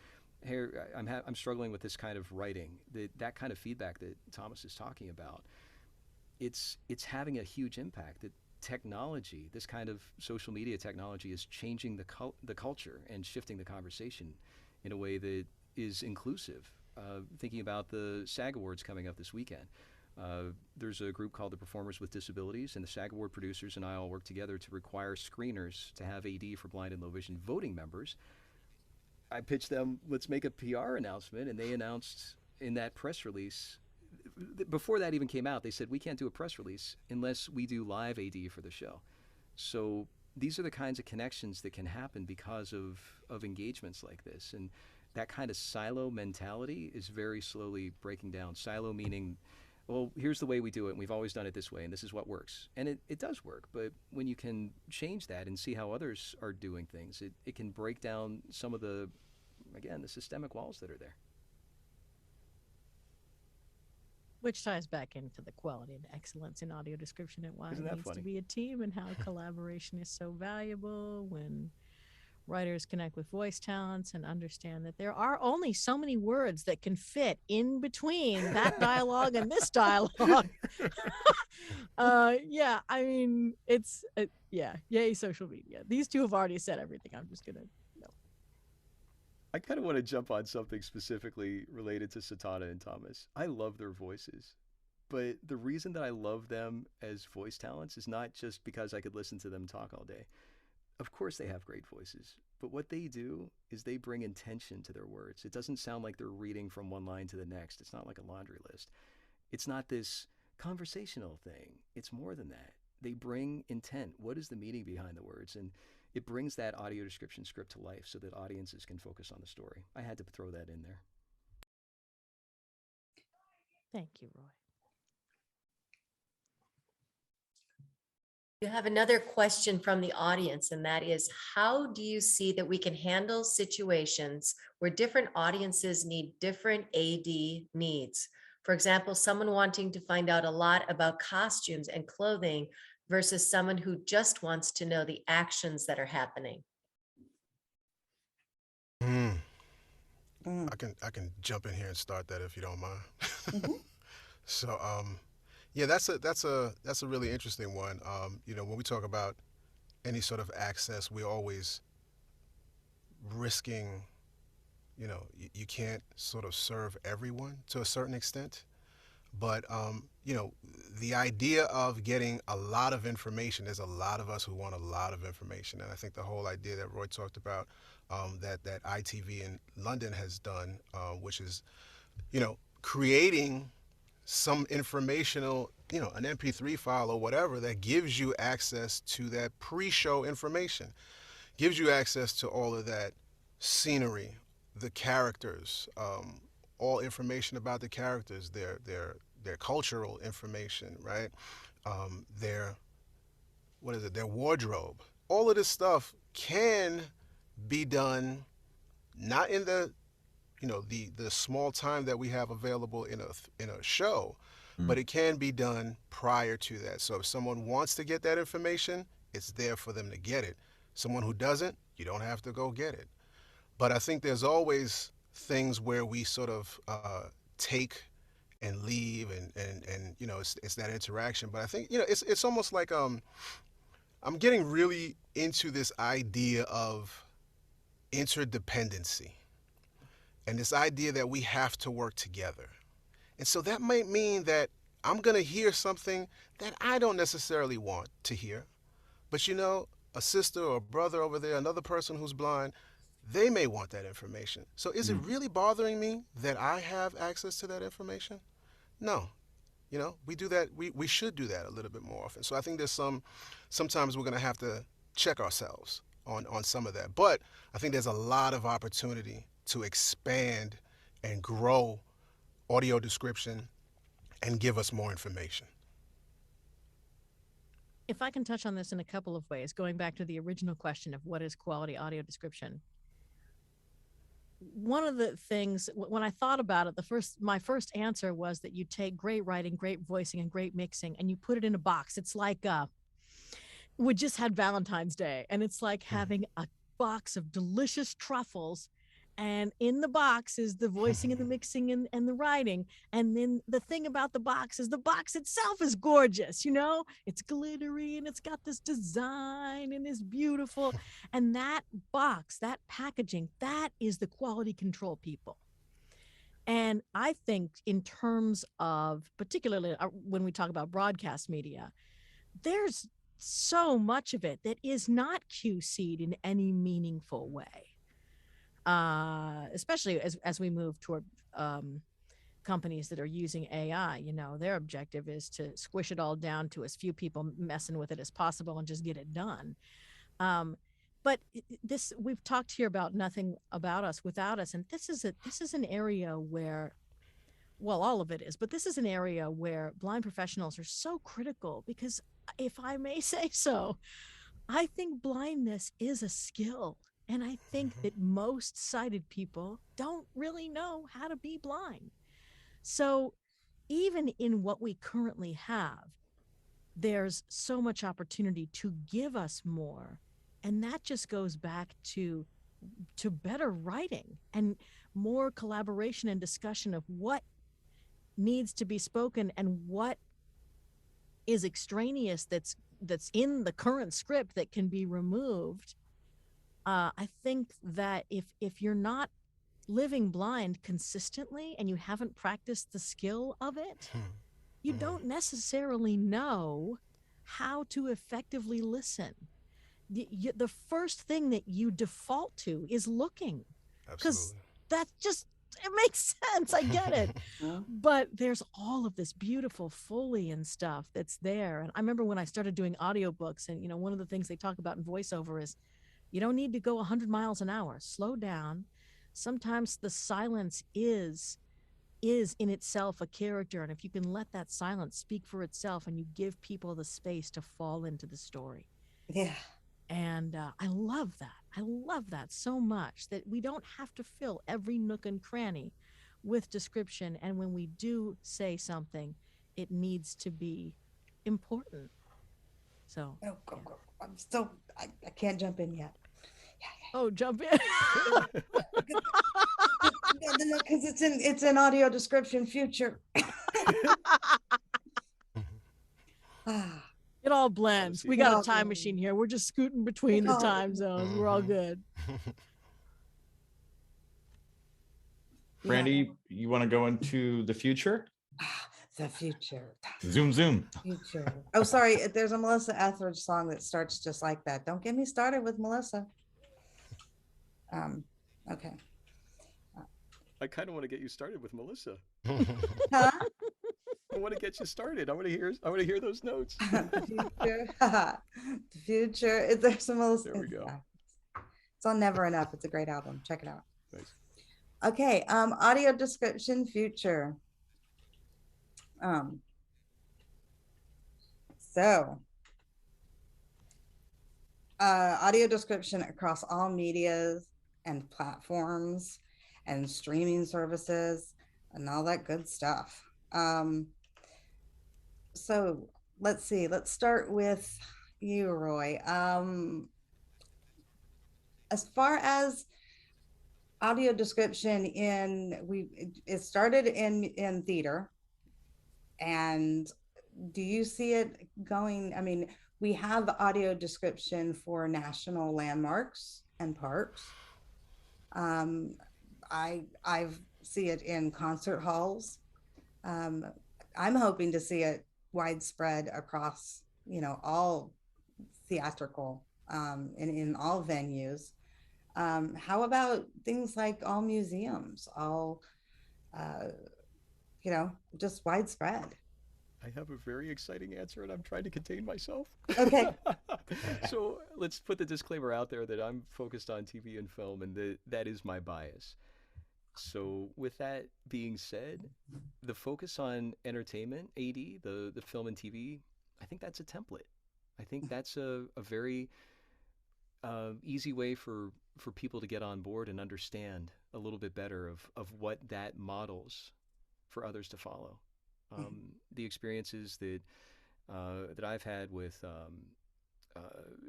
hey, I'm struggling with this kind of writing. That kind of feedback that Thomas is talking about, it's having a huge impact. That technology, this kind of social media technology, is changing the culture and shifting the conversation in a way that is inclusive. Thinking about the Sag Awards coming up this weekend, there's a group called the Performers with Disabilities, and the Sag Award producers and I all work together to require screeners to have AD for blind and low vision voting members. I pitched them, let's make a PR announcement, and they announced in that press release, before that even came out, they said we can't do a press release unless we do live AD for the show. So these are the kinds of connections that can happen because of engagements like this. And that kind of silo mentality is very slowly breaking down. Silo meaning, well, here's the way we do it, and we've always done it this way, and this is what works. And it does work, but when you can change that and see how others are doing things, it can break down some of the, again, the systemic walls that are there. Which ties back into the quality and excellence in audio description and why Isn't it that needs funny? to be a team and how collaboration is so valuable when writers connect with voice talents and understand that there are only so many words that can fit in between that dialogue and this dialogue. Yeah, I mean, it's, yeah, yay, social media. These two have already said everything. I'm just going to, I kind of want to jump on something specifically related to Satana and Thomas. I love their voices, but the reason that I love them as voice talents is not just because I could listen to them talk all day. Of course they have great voices, but what they do is they bring intention to their words. It doesn't sound like they're reading from one line to the next. It's not like a laundry list. It's not this conversational thing. It's more than that. They bring intent. What is the meaning behind the words? And it brings that audio description script to life so that audiences can focus on the story. I had to throw that in there. thank you, Roy. You have another question from the audience, and that is, how do you see that we can handle situations where different audiences need different AD needs? For example, someone wanting to find out a lot about costumes and clothing versus someone who just wants to know the actions that are happening. I can jump in here and start that if you don't mind. Mhm. So yeah, that's a really interesting one. You know, when we talk about any sort of access, we're always risking, you know, you can't sort of serve everyone to a certain extent. But you know, the idea of getting a lot of information, there's a lot of us who want a lot of information. And I think the whole idea that Roy talked about, that ITV in London has done, which is, you know, creating some informational, you know, an MP3 file or whatever that gives you access to that pre-show information, gives you access to all of that scenery, the characters, all information about the characters, their cultural information, right? Their, what is it? Their wardrobe. All of this stuff can be done not in the, you know, the small time that we have available in a show, but it can be done prior to that. So if someone wants to get that information, it's there for them to get it. Someone who doesn't, you don't have to go get it. But I think there's always things where we sort of take and leave, and you know, it's that interaction. But I think, you know, it's almost like I'm getting really into this idea of interdependency and this idea that we have to work together. And so that might mean that I'm going to hear something that I don't necessarily want to hear. But you know, a sister or a brother over there, another person who's blind, they may want that information. So is it really bothering me that I have access to that information? No. You know, we do that, we should do that a little bit more often. So I think there's sometimes we're going to have to check ourselves on some of that. But I think there's a lot of opportunity to expand and grow audio description and give us more information. If I can touch on this in a couple of ways, going back to the original question of what is quality audio description. One of the things, when I thought about it, my first answer was that you take great writing, great voicing, and great mixing, and you put it in a box. It's like we just had Valentine's Day, and it's like having a box of delicious truffles, and in the box is the voicing and the mixing and the writing. And then the thing about the box is the box itself is gorgeous, you know, it's glittery and it's got this design and it's beautiful. And that box, that packaging, that is the quality control people. And I think in terms of, particularly when we talk about broadcast media, there's so much of it that is not QC'd in any meaningful way. Especially as we move toward companies that are using AI, you know, their objective is to squish it all down to as few people messing with it as possible and just get it done. But this, we've talked here about nothing about us without us, and this is an area where, well, all of it is, but this is an area where blind professionals are so critical because, if I may say so, I think blindness is a skill. And I think that most sighted people don't really know how to be blind. So even in what we currently have, there's so much opportunity to give us more. And that just goes back to better writing and more collaboration and discussion of what needs to be spoken and what is extraneous that's in the current script that can be removed. I think that if you're not living blind consistently and you haven't practiced the skill of it, you don't necessarily know how to effectively listen. The first thing that you default to is looking, because Absolutely. that's just, it makes sense. I get it. But there's all of this beautiful Foley and stuff that's there. And I remember when I started doing audiobooks, and one of the things they talk about in voiceover is you don't need to go 100 miles an hour. Slow down. Sometimes the silence is in itself a character, and if you can let that silence speak for itself and you give people the space to fall into the story. Yeah. And I love that so much, that we don't have to fill every nook and cranny with description, and when we do say something, it needs to be important. So Go. I'm still, I can't jump in yet. oh, jump in. No, because it's an audio description future. It all blends. We got a time machine here. We're just scooting between the time zones. We're all good. Randy, you want to go into the future? The future. Zoom. Future. Oh, sorry. There's a Melissa Etheridge song that starts just like that. Don't get me started with Melissa. Okay. I kind of want to get you started with Melissa. Huh? I want to get you started. I want to hear those notes. The future. There's some Melissa. There we go. It's on Never Enough. It's a great album. Check it out. Nice. Okay. Audio description future. Audio description across all medias and platforms and streaming services and all that good stuff. So let's see. Let's start with you, Roy. As far as audio description it started in theater, and do you see it going? I mean, we have audio description for national landmarks and parks. I see it in concert halls. I'm hoping to see it widespread across, all theatrical, in all venues. How about things like all museums, all, just widespread? I have a very exciting answer, and I'm trying to contain myself. Okay. So let's put the disclaimer out there that I'm focused on TV and film, and that is my bias. So with that being said, the focus on entertainment, AD, the film and TV, I think that's a template. I think that's a very easy way for people to get on board and understand a little bit better of what that models for others to follow. The experiences that I've had with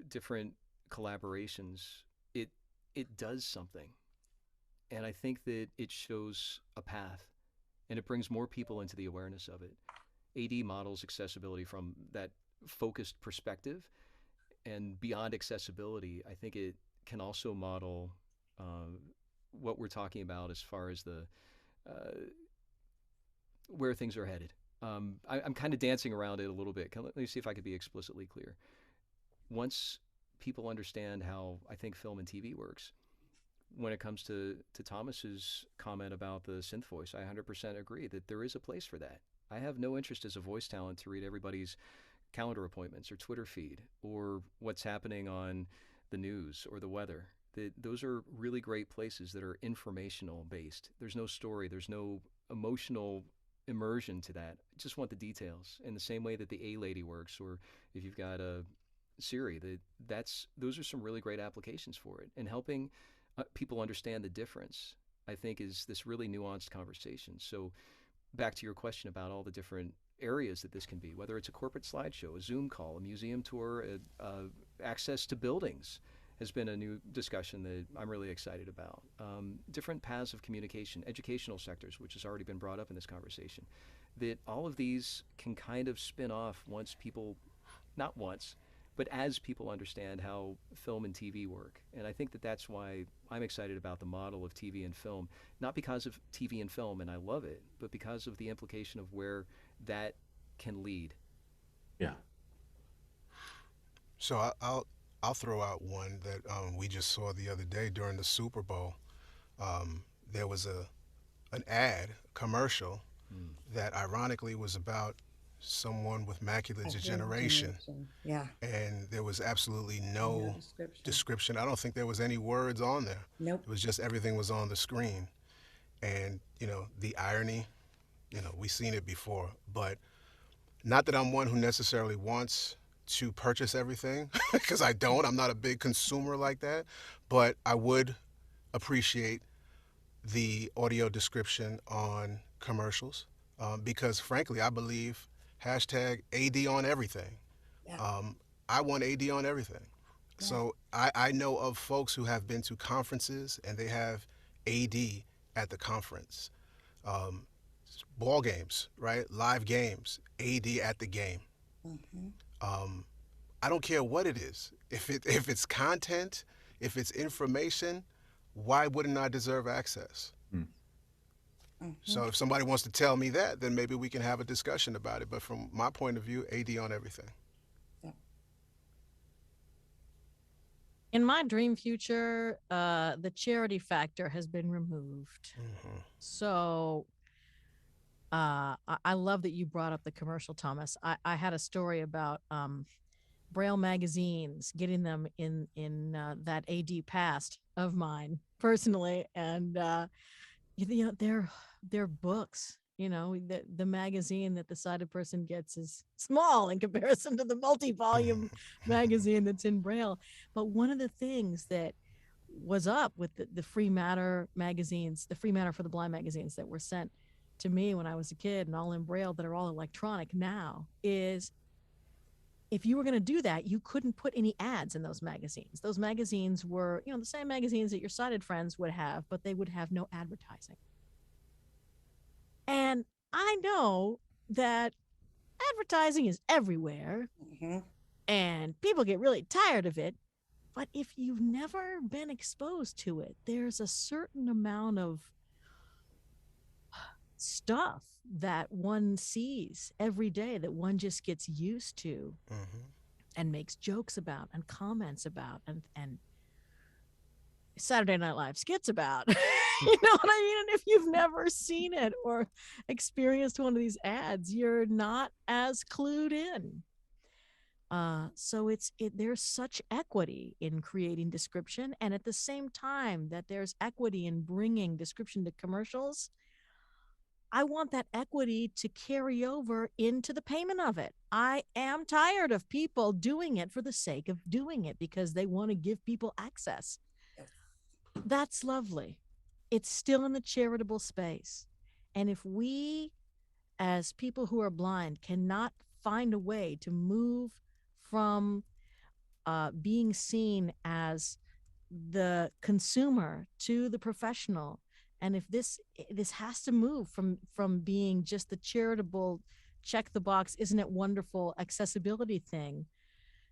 different collaborations, it does something. And I think that it shows a path, and it brings more people into the awareness of it. AD models accessibility from that focused perspective, and beyond accessibility, I think it can also model what we're talking about as far as the where things are headed. I'm kind of dancing around it a little bit. Let me see if I could be explicitly clear. Once people understand how I think film and TV works, when it comes to Thomas's comment about the synth voice, I 100% agree that there is a place for that. I have no interest as a voice talent to read everybody's calendar appointments or Twitter feed or what's happening on the news or the weather. Those are really great places that are informational based. There's no story, there's no emotional immersion to that. I just want the details in the same way that the A Lady works, or if you've got a Siri, those are some really great applications for it. And helping people understand the difference, I think, is this really nuanced conversation. So back to your question about all the different areas that this can be, whether it's a corporate slideshow, a Zoom call, a museum tour, access to buildings has been a new discussion that I'm really excited about. Different paths of communication, educational sectors, which has already been brought up in this conversation, that all of these can kind of spin off once people, not once, but as people understand how film and TV work. And I think that that's why I'm excited about the model of TV and film, not because of TV and film, and I love it, but because of the implication of where that can lead. Yeah. So I'll throw out one that we just saw the other day during the Super Bowl. There was an ad commercial that ironically was about someone with macular degeneration. Yeah. And there was absolutely no description. I don't think there was any words on there. Nope. It was just everything was on the screen. And, the irony, we've seen it before, but not that I'm one who necessarily wants to purchase everything, because I don't. I'm not a big consumer like that, but I would appreciate the audio description on commercials, because frankly, I believe hashtag AD on everything. Yeah. I want AD on everything. Yeah. So I know of folks who have been to conferences and they have AD at the conference. Ball games, right? Live games, AD at the game. Mm-hmm. I don't care what it is. If it's content, if it's information, why wouldn't I deserve access? Mm-hmm. So if somebody wants to tell me that, then maybe we can have a discussion about it. But from my point of view, AD on everything. Yeah. In my dream future, the charity factor has been removed. Mm-hmm. So I love that you brought up the commercial, Thomas. I had a story about Braille magazines, getting them in that AD past of mine personally, and they're books. The magazine that the sighted person gets is small in comparison to the multi-volume magazine that's in Braille. But one of the things that was up with the Free Matter magazines, the Free Matter for the Blind magazines that were sent to me when I was a kid and all in Braille that are all electronic now, is if you were going to do that, you couldn't put any ads in those magazines. Those magazines were, the same magazines that your sighted friends would have, but they would have no advertising. And I know that advertising is everywhere, mm-hmm. and people get really tired of it. But if you've never been exposed to it, there's a certain amount of stuff that one sees every day that one just gets used to, mm-hmm. and makes jokes about and comments about and Saturday Night Live skits about. You know what I mean? And if you've never seen it or experienced one of these ads, you're not as clued in. So there's such equity in creating description, and at the same time that there's equity in bringing description to commercials, I want that equity to carry over into the payment of it. I am tired of people doing it for the sake of doing it because they want to give people access. That's lovely. It's still in the charitable space. And if we, as people who are blind, cannot find a way to move from being seen as the consumer to the professional, and if this has to move from being just the charitable check the box, isn't it wonderful accessibility thing,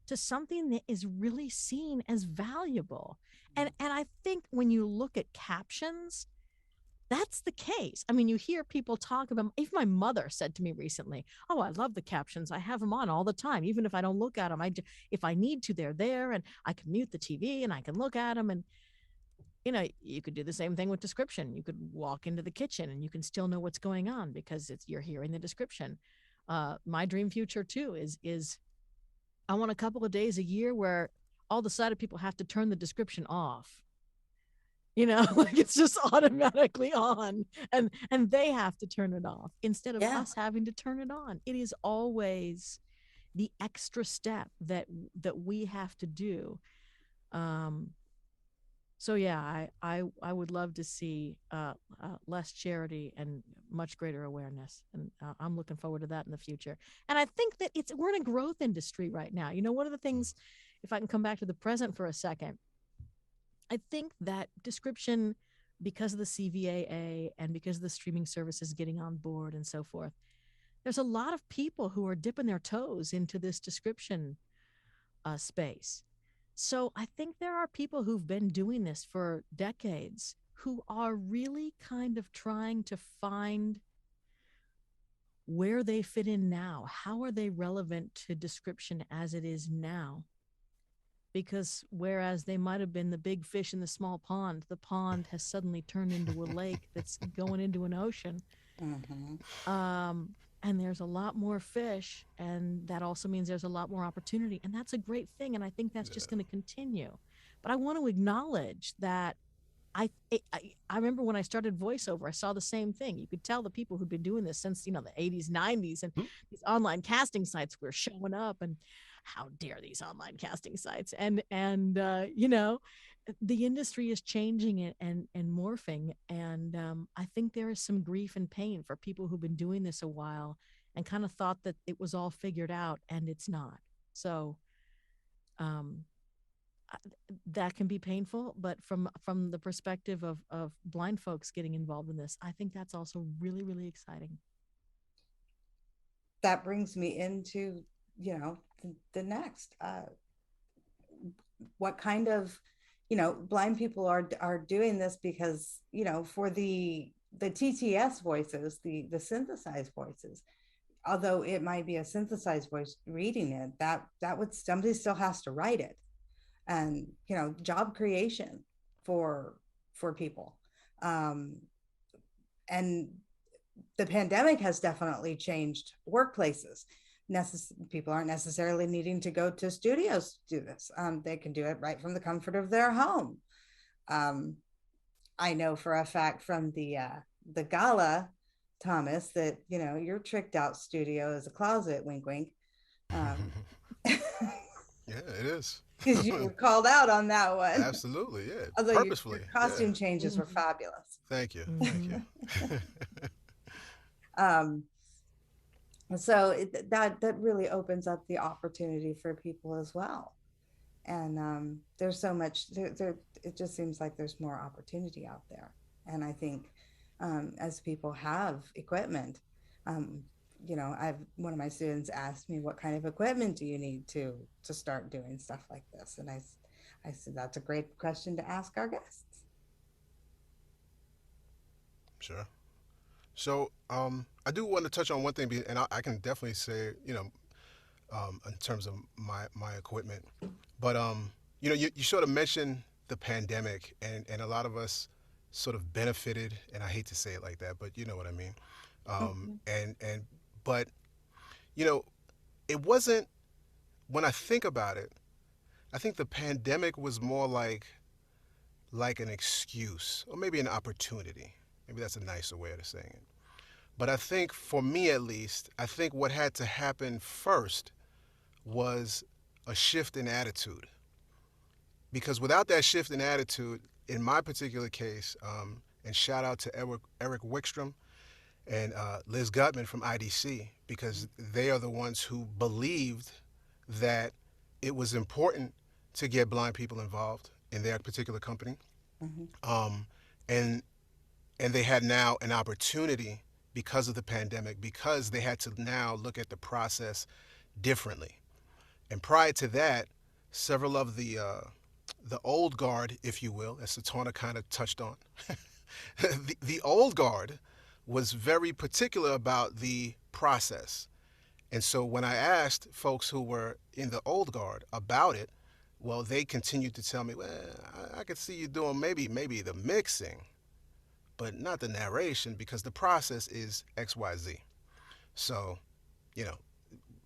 to something that is really seen as valuable. And I think when you look at captions, that's the case. I mean, you hear people talk about, even my mother said to me recently, oh, I love the captions. I have them on all the time. Even if I don't look at them, if I need to, they're there, and I can mute the TV and I can look at them. And, you could do the same thing with description. You could walk into the kitchen and you can still know what's going on because you're hearing the description. My dream future too is I want a couple of days a year where all the sighted people have to turn the description off. Like it's just automatically on, and they have to turn it off instead of Yeah. us having to turn it on. It is always the extra step that we have to do. So yeah, I would love to see less charity and much greater awareness, and I'm looking forward to that in the future. And I think that we're in a growth industry right now. One of the things, if I can come back to the present for a second, I think that description, because of the CVAA and because of the streaming services getting on board and so forth, there's a lot of people who are dipping their toes into this description space. So I think there are people who've been doing this for decades who are really kind of trying to find where they fit in now. How are they relevant to description as it is now? Because whereas they might have been the big fish in the small pond, the pond has suddenly turned into a lake that's going into an ocean. And there's a lot more fish, and that also means there's a lot more opportunity, and that's a great thing, and I think that's just going to continue. But I want to acknowledge that I remember when I started voiceover, I saw the same thing. You could tell the people who'd been doing this since the 80s, 90s, and these online casting sites were showing up, and how dare these online casting sites, and the industry is changing and morphing, and I think there is some grief and pain for people who've been doing this a while and kind of thought that it was all figured out, and it's not. So that can be painful, but from the perspective of blind folks getting involved in this, I think that's also really, really exciting. That brings me into the next, what kind of blind people are doing this, because for the TTS voices, the synthesized voices, although it might be a synthesized voice reading it, that would, somebody still has to write it, and job creation for people, and the pandemic has definitely changed workplaces. People aren't necessarily needing to go to studios to do this. They can do it right from the comfort of their home. I know for a fact from the gala, Thomas, that your tricked out studio is a closet. Wink, wink. Yeah, it is. Because you were called out on that one. Absolutely, yeah. Although Purposefully. your costume changes were fabulous. Thank you. Thank you. So that really opens up the opportunity for people as well, and there's so much there. It just seems like there's more opportunity out there, and I think as people have equipment, one of my students asked me, what kind of equipment do you need to start doing stuff like this, and I said that's a great question to ask our guests. Sure. So I do want to touch on one thing, and I can definitely say, in terms of my equipment, but you sort of mentioned the pandemic, and a lot of us sort of benefited, and I hate to say it like that, but you know what I mean. But it wasn't, when I think about it, I think the pandemic was more like an excuse, or maybe an opportunity. Maybe that's a nicer way of saying it. But I think, for me at least, I think what had to happen first was a shift in attitude. Because without that shift in attitude, in my particular case, and shout out to Eric Wickstrom and Liz Gutman from IDC, because they are the ones who believed that it was important to get blind people involved in their particular company. And they had now an opportunity because of the pandemic, because they had to now look at the process differently. And prior to that, several of the old guard, if you will, as Satauna kind of touched on, the old guard was very particular about the process. And so when I asked folks who were in the old guard about it, well, they continued to tell me, well, I could see you doing maybe the mixing, but not the narration, because the process is XYZ. So,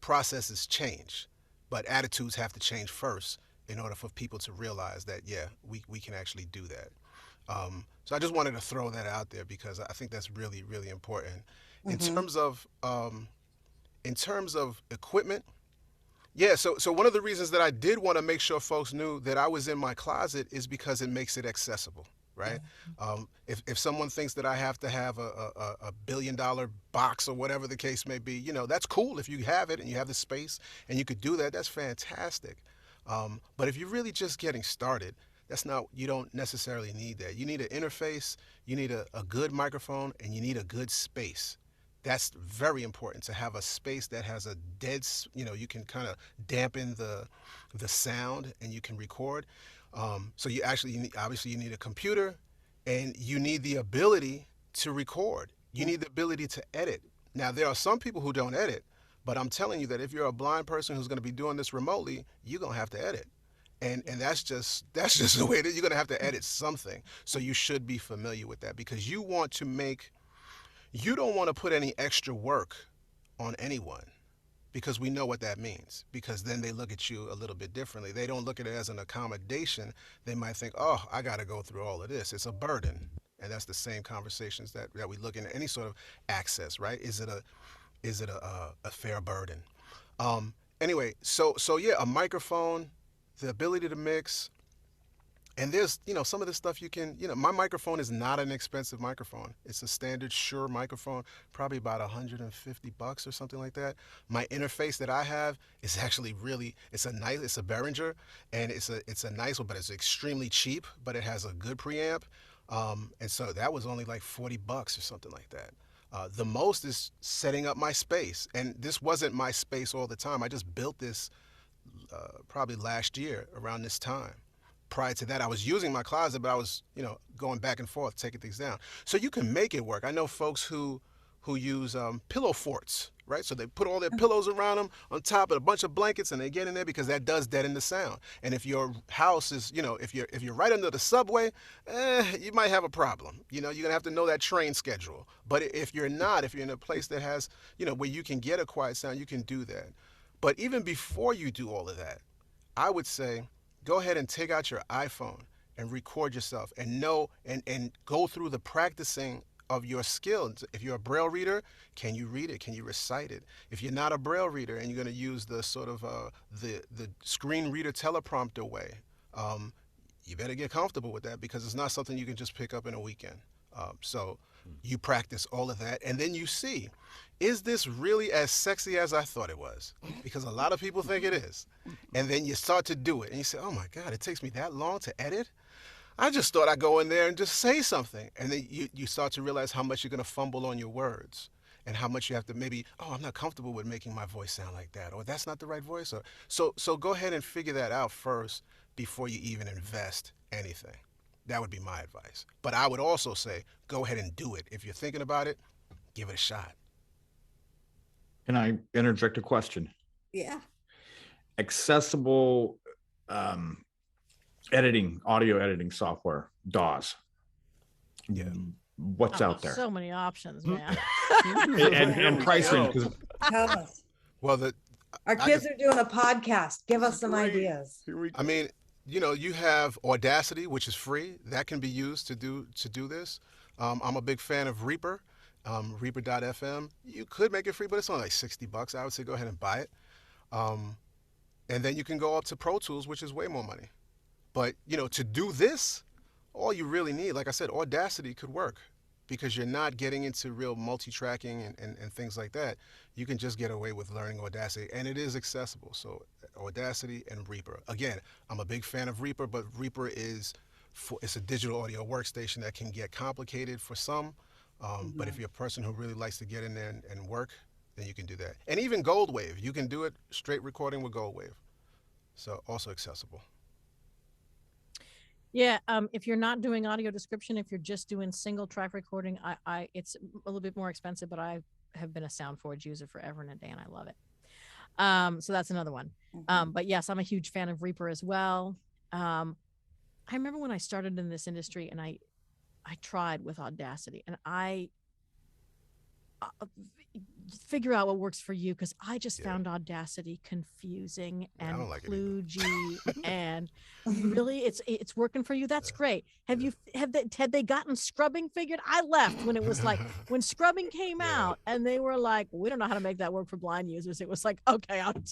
processes change, but attitudes have to change first in order for people to realize that, yeah, we can actually do that. So I just wanted to throw that out there because I think that's really, really important. In Mm-hmm. terms of equipment, yeah. So one of the reasons that I did want to make sure folks knew that I was in my closet is because it makes it accessible, right? If someone thinks that I have to have a $1 billion box or whatever the case may be, that's cool if you have it and you have the space and you could do that. That's fantastic. But if you're really just getting started, you don't necessarily need that. You need an interface, you need a good microphone, and you need a good space. That's very important, to have a space that has a you can kind of dampen the sound and you can record. So obviously you need a computer, and you need the ability to record. You need the ability to edit. Now, there are some people who don't edit, but I'm telling you that if you're a blind person who's going to be doing this remotely, you're going to have to edit. And that's just the way it is. You're going to have to edit something. So you should be familiar with that, because you don't want to put any extra work on anyone, because we know what that means, because then they look at you a little bit differently. They don't look at it as an accommodation. They might think, oh, I got to go through all of this. It's a burden. And that's the same conversations that we look in any sort of access, right? Is it a fair burden? Anyway, so yeah, a microphone, the ability to mix. And there's, some of this stuff you can, my microphone is not an expensive microphone. It's a standard Shure microphone, probably about $150 or something like that. My interface that I have is actually it's a Behringer, and it's a nice one, but it's extremely cheap, but it has a good preamp. And so that was only like $40 or something like that. The most is setting up my space. And this wasn't my space all the time. I just built this probably last year around this time. Prior to that, I was using my closet, but I was, going back and forth, taking things down. So you can make it work. I know folks who use pillow forts, right? So they put all their pillows around them on top of a bunch of blankets, and they get in there because that does deaden the sound. And if your house is, if you're right under the subway, you might have a problem. You're gonna have to know that train schedule. But if you're in a place that has, where you can get a quiet sound, you can do that. But even before you do all of that, I would say, go ahead and take out your iPhone and record yourself, and go through the practicing of your skills. If you're a Braille reader, can you read it? Can you recite it? If you're not a Braille reader and you're going to use the sort of the screen reader teleprompter way, you better get comfortable with that, because it's not something you can just pick up in a weekend. So you practice all of that, and then you see, is this really as sexy as I thought it was? Because a lot of people think it is. And then you start to do it, and you say, oh my God, it takes me that long to edit? I just thought I'd go in there and just say something. And then you start to realize how much you're going to fumble on your words, and how much you have to maybe, I'm not comfortable with making my voice sound like that, or that's not the right voice. So go ahead and figure that out first before you even invest anything. That would be my advice. But I would also say, go ahead and do it. If you're thinking about it, give it a shot. Can I interject a question? Yeah. Accessible audio editing software, DAWs. Yeah. What's out there? So many options, man. and price range. Tell us. Well, Our kids are doing a podcast. Give us some ideas. I mean, you have Audacity, which is free. That can be used to do this. I'm a big fan of Reaper, Reaper.fm. You could make it free, but it's only like $60. I would say go ahead and buy it. And then you can go up to Pro Tools, which is way more money. But, to do this, all you really need, like I said, Audacity could work, because you're not getting into real multi-tracking and things like that. You can just get away with learning Audacity, and it is accessible. So Audacity and Reaper. Again, I'm a big fan of Reaper, but Reaper it's a digital audio workstation that can get complicated for some. But if you're a person who really likes to get in there and work, then you can do that. And even Goldwave, you can do it straight recording with Goldwave. So also accessible. Yeah, if you're not doing audio description, if you're just doing single track recording, it's a little bit more expensive, but I have been a SoundForge user forever and a day, and I love it. So that's another one. But yes, I'm a huge fan of Reaper as well. I remember when I started in this industry, and I tried with Audacity, and figure out what works for you, because I just found Audacity confusing I and don't like it either. kludgy and really it's working for you. That's great. Had they gotten scrubbing figured? I left when it was like when scrubbing came out and they were like, we don't know how to make that work for blind users. It was like, okay, I'm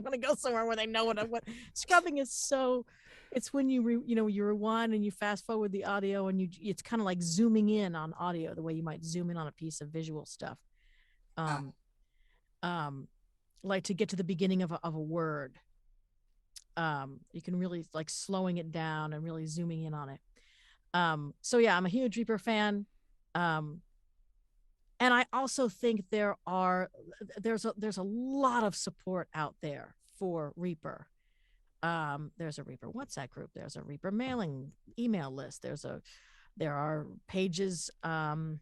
gonna go somewhere where they know what scrubbing is. So it's when you rewind and you fast forward the audio and it's kind of like zooming in on audio the way you might zoom in on a piece of visual stuff. Like to get to the beginning of a word, you can really like slowing it down and really zooming in on it. So yeah, I'm a huge Reaper fan. And I also think there's a lot of support out there for Reaper. There's a Reaper WhatsApp group. There's a Reaper mailing email list. There are pages, oh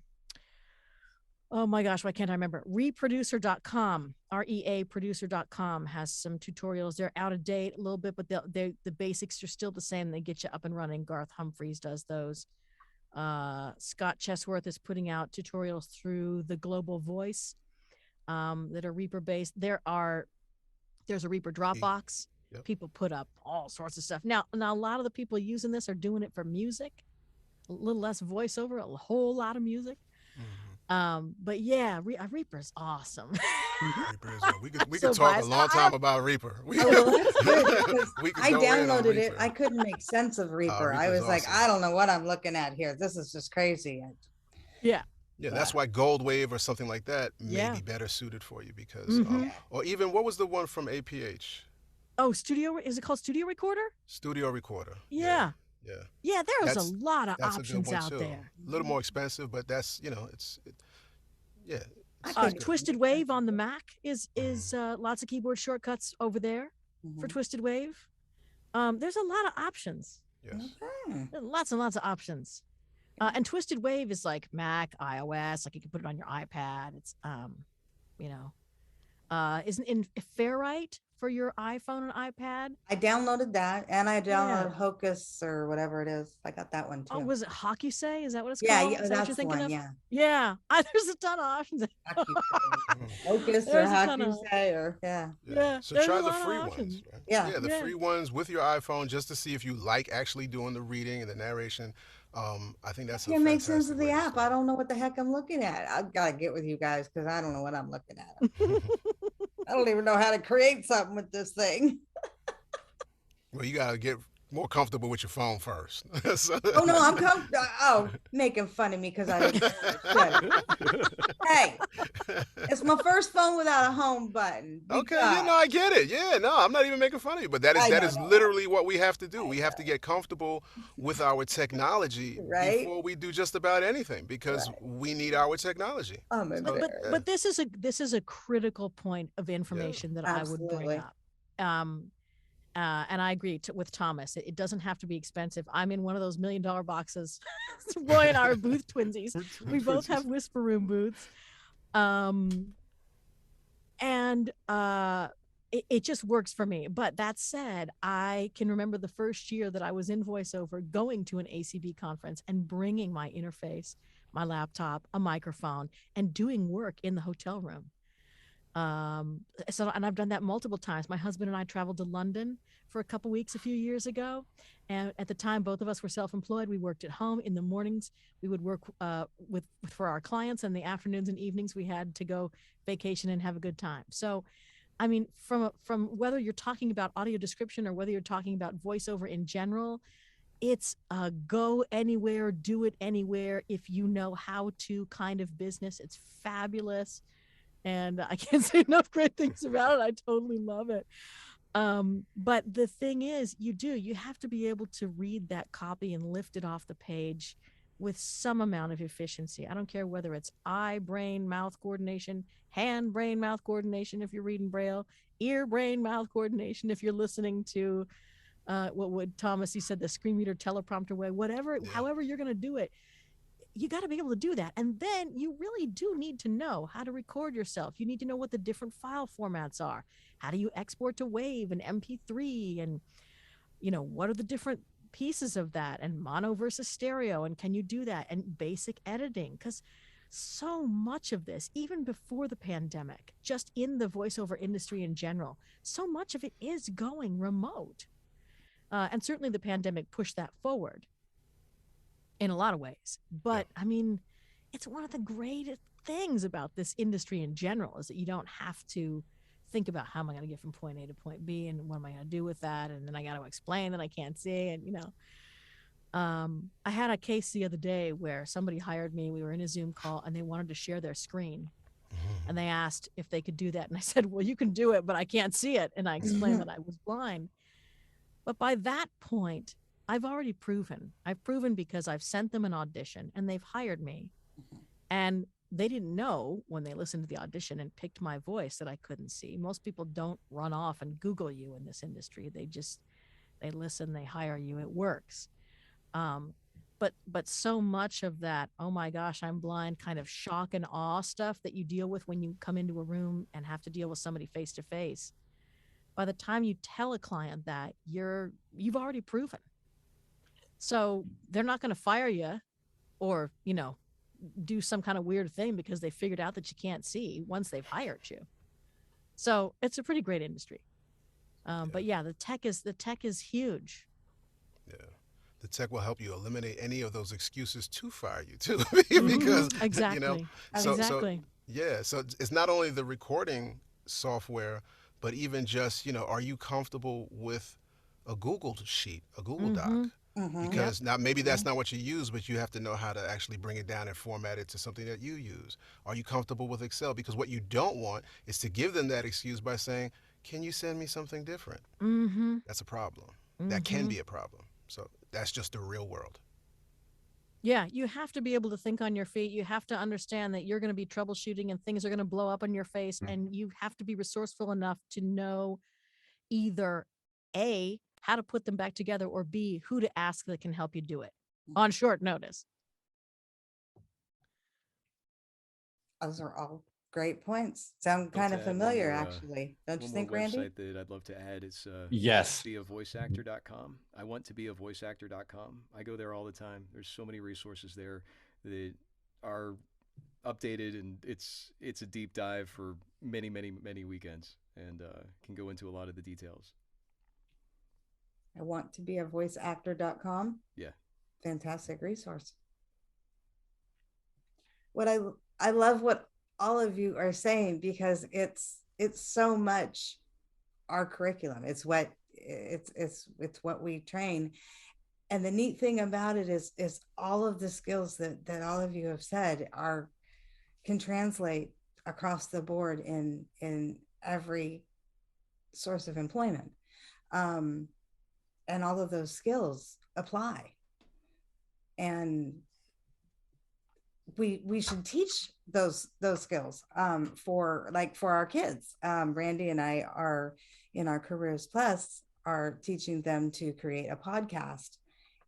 my gosh, why can't I remember? Reproducer.com, REA producer.com has some tutorials. They're out of date a little bit, but the basics are still the same. They get you up and running. Garth Humphreys does those. Scott Chesworth is putting out tutorials through the Global Voice that are Reaper based. There's a Reaper Dropbox. Yep. People put up all sorts of stuff. Now a lot of the people using this are doing it for music, a little less voiceover, a whole lot of music. But yeah, Reaper's awesome. Reaper is we could talk a long time about Reaper. I downloaded it. I couldn't make sense of Reaper. I was awesome. Like, I don't know what I'm looking at here. This is just crazy. Yeah, that's why Gold Wave or something like that may be better suited for you because, or even what was the one from APH? Oh, is it called Studio Recorder? Studio Recorder. Yeah. There's a lot of options out there. A little more expensive, but that's Twisted Wave on the Mac is lots of keyboard shortcuts over there for Twisted Wave. There's a lot of options. Yes. Lots and lots of options. And Twisted Wave is like Mac, iOS, like you can put it on your iPad. It's isn't in Fairlight for your iPhone and iPad? I downloaded that, and I downloaded Hocus or whatever it is. I got that one too. Oh, was it Hocusay? Is that what it's called? Yeah, that's the one. Yeah. Yeah. There's a ton of options. Hocus or Hocusay or yeah. So try the free ones. Right? Yeah, the free ones with your iPhone just to see if you like actually doing the reading and the narration. I think that's. Can't make sense of the app. I don't know what the heck I'm looking at. I've got to get with you guys because I don't know what I'm looking at. I don't even know how to create something with this thing. Well, you got to get more comfortable with your phone first. Oh no, I'm comfortable. Oh, making fun of me because I didn't. Hey, it's my first phone without a home button. Okay, I get it. Yeah, no, I'm not even making fun of you, but that is literally what we have to do. We have to get comfortable with our technology before we do just about anything because we need our technology. But this is a critical point of information that I would bring up. And I agree with Thomas. It doesn't have to be expensive. I'm in one of those $1 million boxes. Roy and I are booth twinsies. We both have Whisper Room booths. It just works for me. But that said, I can remember the first year that I was in voiceover going to an ACB conference and bringing my interface, my laptop, a microphone, and doing work in the hotel room. And I've done that multiple times. My husband and I traveled to London for a couple weeks a few years ago. And at the time, both of us were self-employed. We worked at home. In the mornings, we would work for our clients, and the afternoons and evenings we had to go vacation and have a good time. So, I mean, from whether you're talking about audio description or whether you're talking about voiceover in general, it's a go anywhere, do it anywhere if you know how to kind of business. It's fabulous. And I can't say enough great things about it. I totally love it. But the thing is, you have to be able to read that copy and lift it off the page with some amount of efficiency. I don't care whether it's eye, brain, mouth coordination, hand, brain, mouth coordination if you're reading Braille, ear, brain, mouth coordination if you're listening to, what would Thomas, you said the screen reader teleprompter way, whatever, however you're going to do it. You got to be able to do that. And then you really do need to know how to record yourself. You need to know what the different file formats are. How do you export to WAV and MP3? And, what are the different pieces of that? And mono versus stereo. And can you do that? And basic editing. Because so much of this, even before the pandemic, just in the voiceover industry in general, so much of it is going remote. And certainly the pandemic pushed that forward in a lot of ways. But I mean, it's one of the greatest things about this industry in general is that you don't have to think about how am I going to get from point A to point B and what am I going to do with that. And then I got to explain that I can't see. And, you know, I had a case the other day where somebody hired me. We were in a Zoom call and they wanted to share their screen. And they asked if they could do that. And I said, well, you can do it, but I can't see it. And I explained that I was blind. But by that point, I've already proven. I've proven because I've sent them an audition and they've hired me. And they didn't know when they listened to the audition and picked my voice that I couldn't see. Most people don't run off and Google you in this industry. They listen, they hire you, it works. But so much of that, oh my gosh, I'm blind, kind of shock and awe stuff that you deal with when you come into a room and have to deal with somebody face to face. By the time you tell a client that, you've already proven. So they're not going to fire you or, you know, do some kind of weird thing because they figured out that you can't see once they've hired you. So it's a pretty great industry. But yeah, the tech is huge. Yeah. The tech will help you eliminate any of those excuses to fire you too, because exactly. you know, exactly. So it's not only the recording software, but even just, you know, are you comfortable with a Google sheet, a Google Doc? Because now maybe that's not what you use, but you have to know how to actually bring it down and format it to something that you use. Are you comfortable with Excel? Because what you don't want is to give them that excuse by saying, can you send me something different? That's a problem. That can be a problem. So that's just the real world. Yeah, you have to be able to think on your feet. You have to understand that you're going to be troubleshooting and things are going to blow up on your face. And you have to be resourceful enough to know either A, how to put them back together, or B, who to ask that can help you do it on short notice. Those are all great points. Sound kind of familiar, actually. Don't you think, Randy? One more website that I'd love to add is Yes. beavoiceactor.com. I want to be a voiceactor.com. I go there all the time. There's so many resources there that are updated, and it's a deep dive for many weekends, and can go into a lot of the details. I want to be a voiceactor.com. Yeah. Fantastic resource. What I love what all of you are saying, because it's so much our curriculum. It's what we train. And the neat thing about it is all of the skills that all of you have said can translate across the board in every source of employment. And all of those skills apply. And we should teach those skills for our kids. Randy and I are in our Careers Plus are teaching them to create a podcast.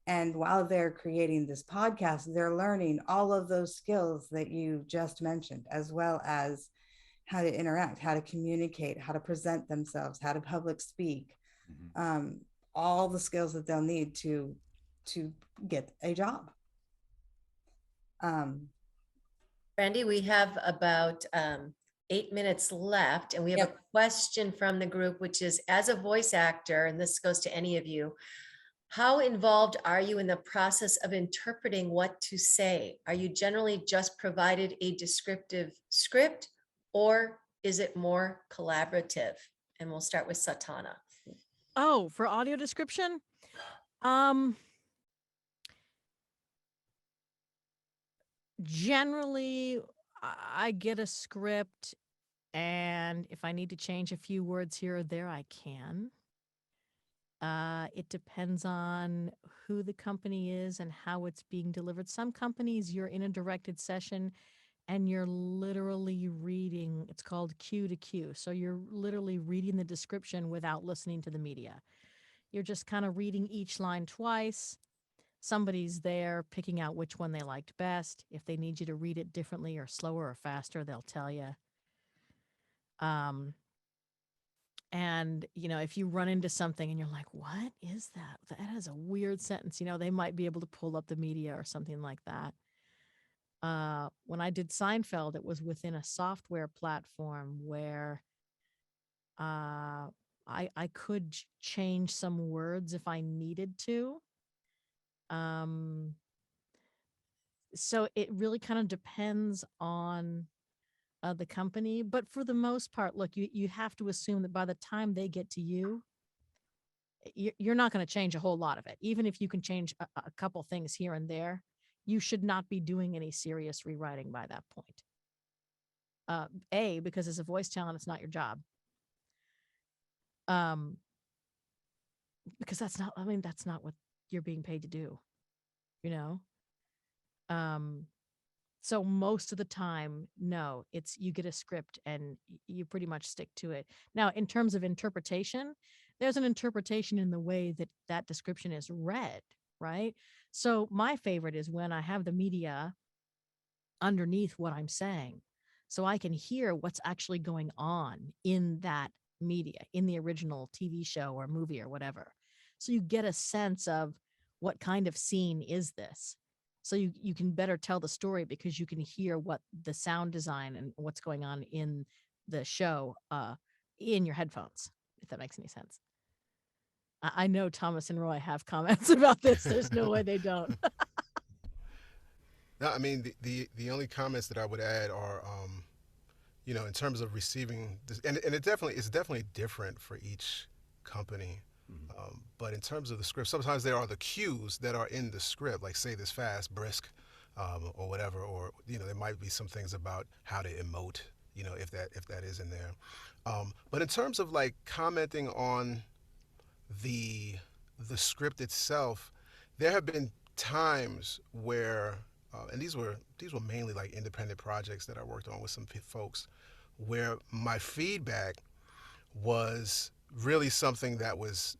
And while they're creating this podcast, they're learning all of those skills that you just mentioned, as well as how to interact, how to communicate, how to present themselves, how to public speak, all the skills that they'll need to get a job. Randy, we have about 8 minutes left, and we have a question from the group, which is, as a voice actor, and this goes to any of you, how involved are you in the process of interpreting what to say? Are you generally just provided a descriptive script, or is it more collaborative? And we'll start with Satana. Oh, for audio description? Generally, I get a script, and if I need to change a few words here or there, I can. It depends on who the company is and how it's being delivered. Some companies, you're in a directed session and you're literally reading, it's called cue to cue. So you're literally reading the description without listening to the media. You're just kind of reading each line twice. Somebody's there picking out which one they liked best. If they need you to read it differently or slower or faster, they'll tell you. And, you know, if you run into something and you're like, what is that? That is a weird sentence. You know, they might be able to pull up the media or something like that. when I did Seinfeld, it was within a software platform where I could change some words if I needed to. So it really kind of depends on the company, but for the most part, look, you have to assume that by the time they get to you, you're not going to change a whole lot of it. Even if you can change a couple things here and there, you should not be doing any serious rewriting by that point. Because as a voice talent, it's not your job. Because that's not what you're being paid to do, you know? So most of the time, no, it's you get a script and you pretty much stick to it. Now, in terms of interpretation, there's an interpretation in the way that that description is read, right? So my favorite is when I have the media underneath what I'm saying, so I can hear what's actually going on in that media, in the original TV show or movie or whatever. So you get a sense of what kind of scene is this. So you can better tell the story because you can hear what the sound design and what's going on in the show in your headphones, if that makes any sense. I know Thomas and Roy have comments about this. There's no way they don't. No, I mean the only comments that I would add are, in terms of receiving this, and it's definitely different for each company. But in terms of the script, sometimes there are the cues that are in the script, like say this fast, brisk, or whatever, or there might be some things about how to emote, if that is in there. But in terms of like commenting on the script itself, there have been times where, and these were mainly like independent projects that I worked on with some folks, where my feedback was really something that was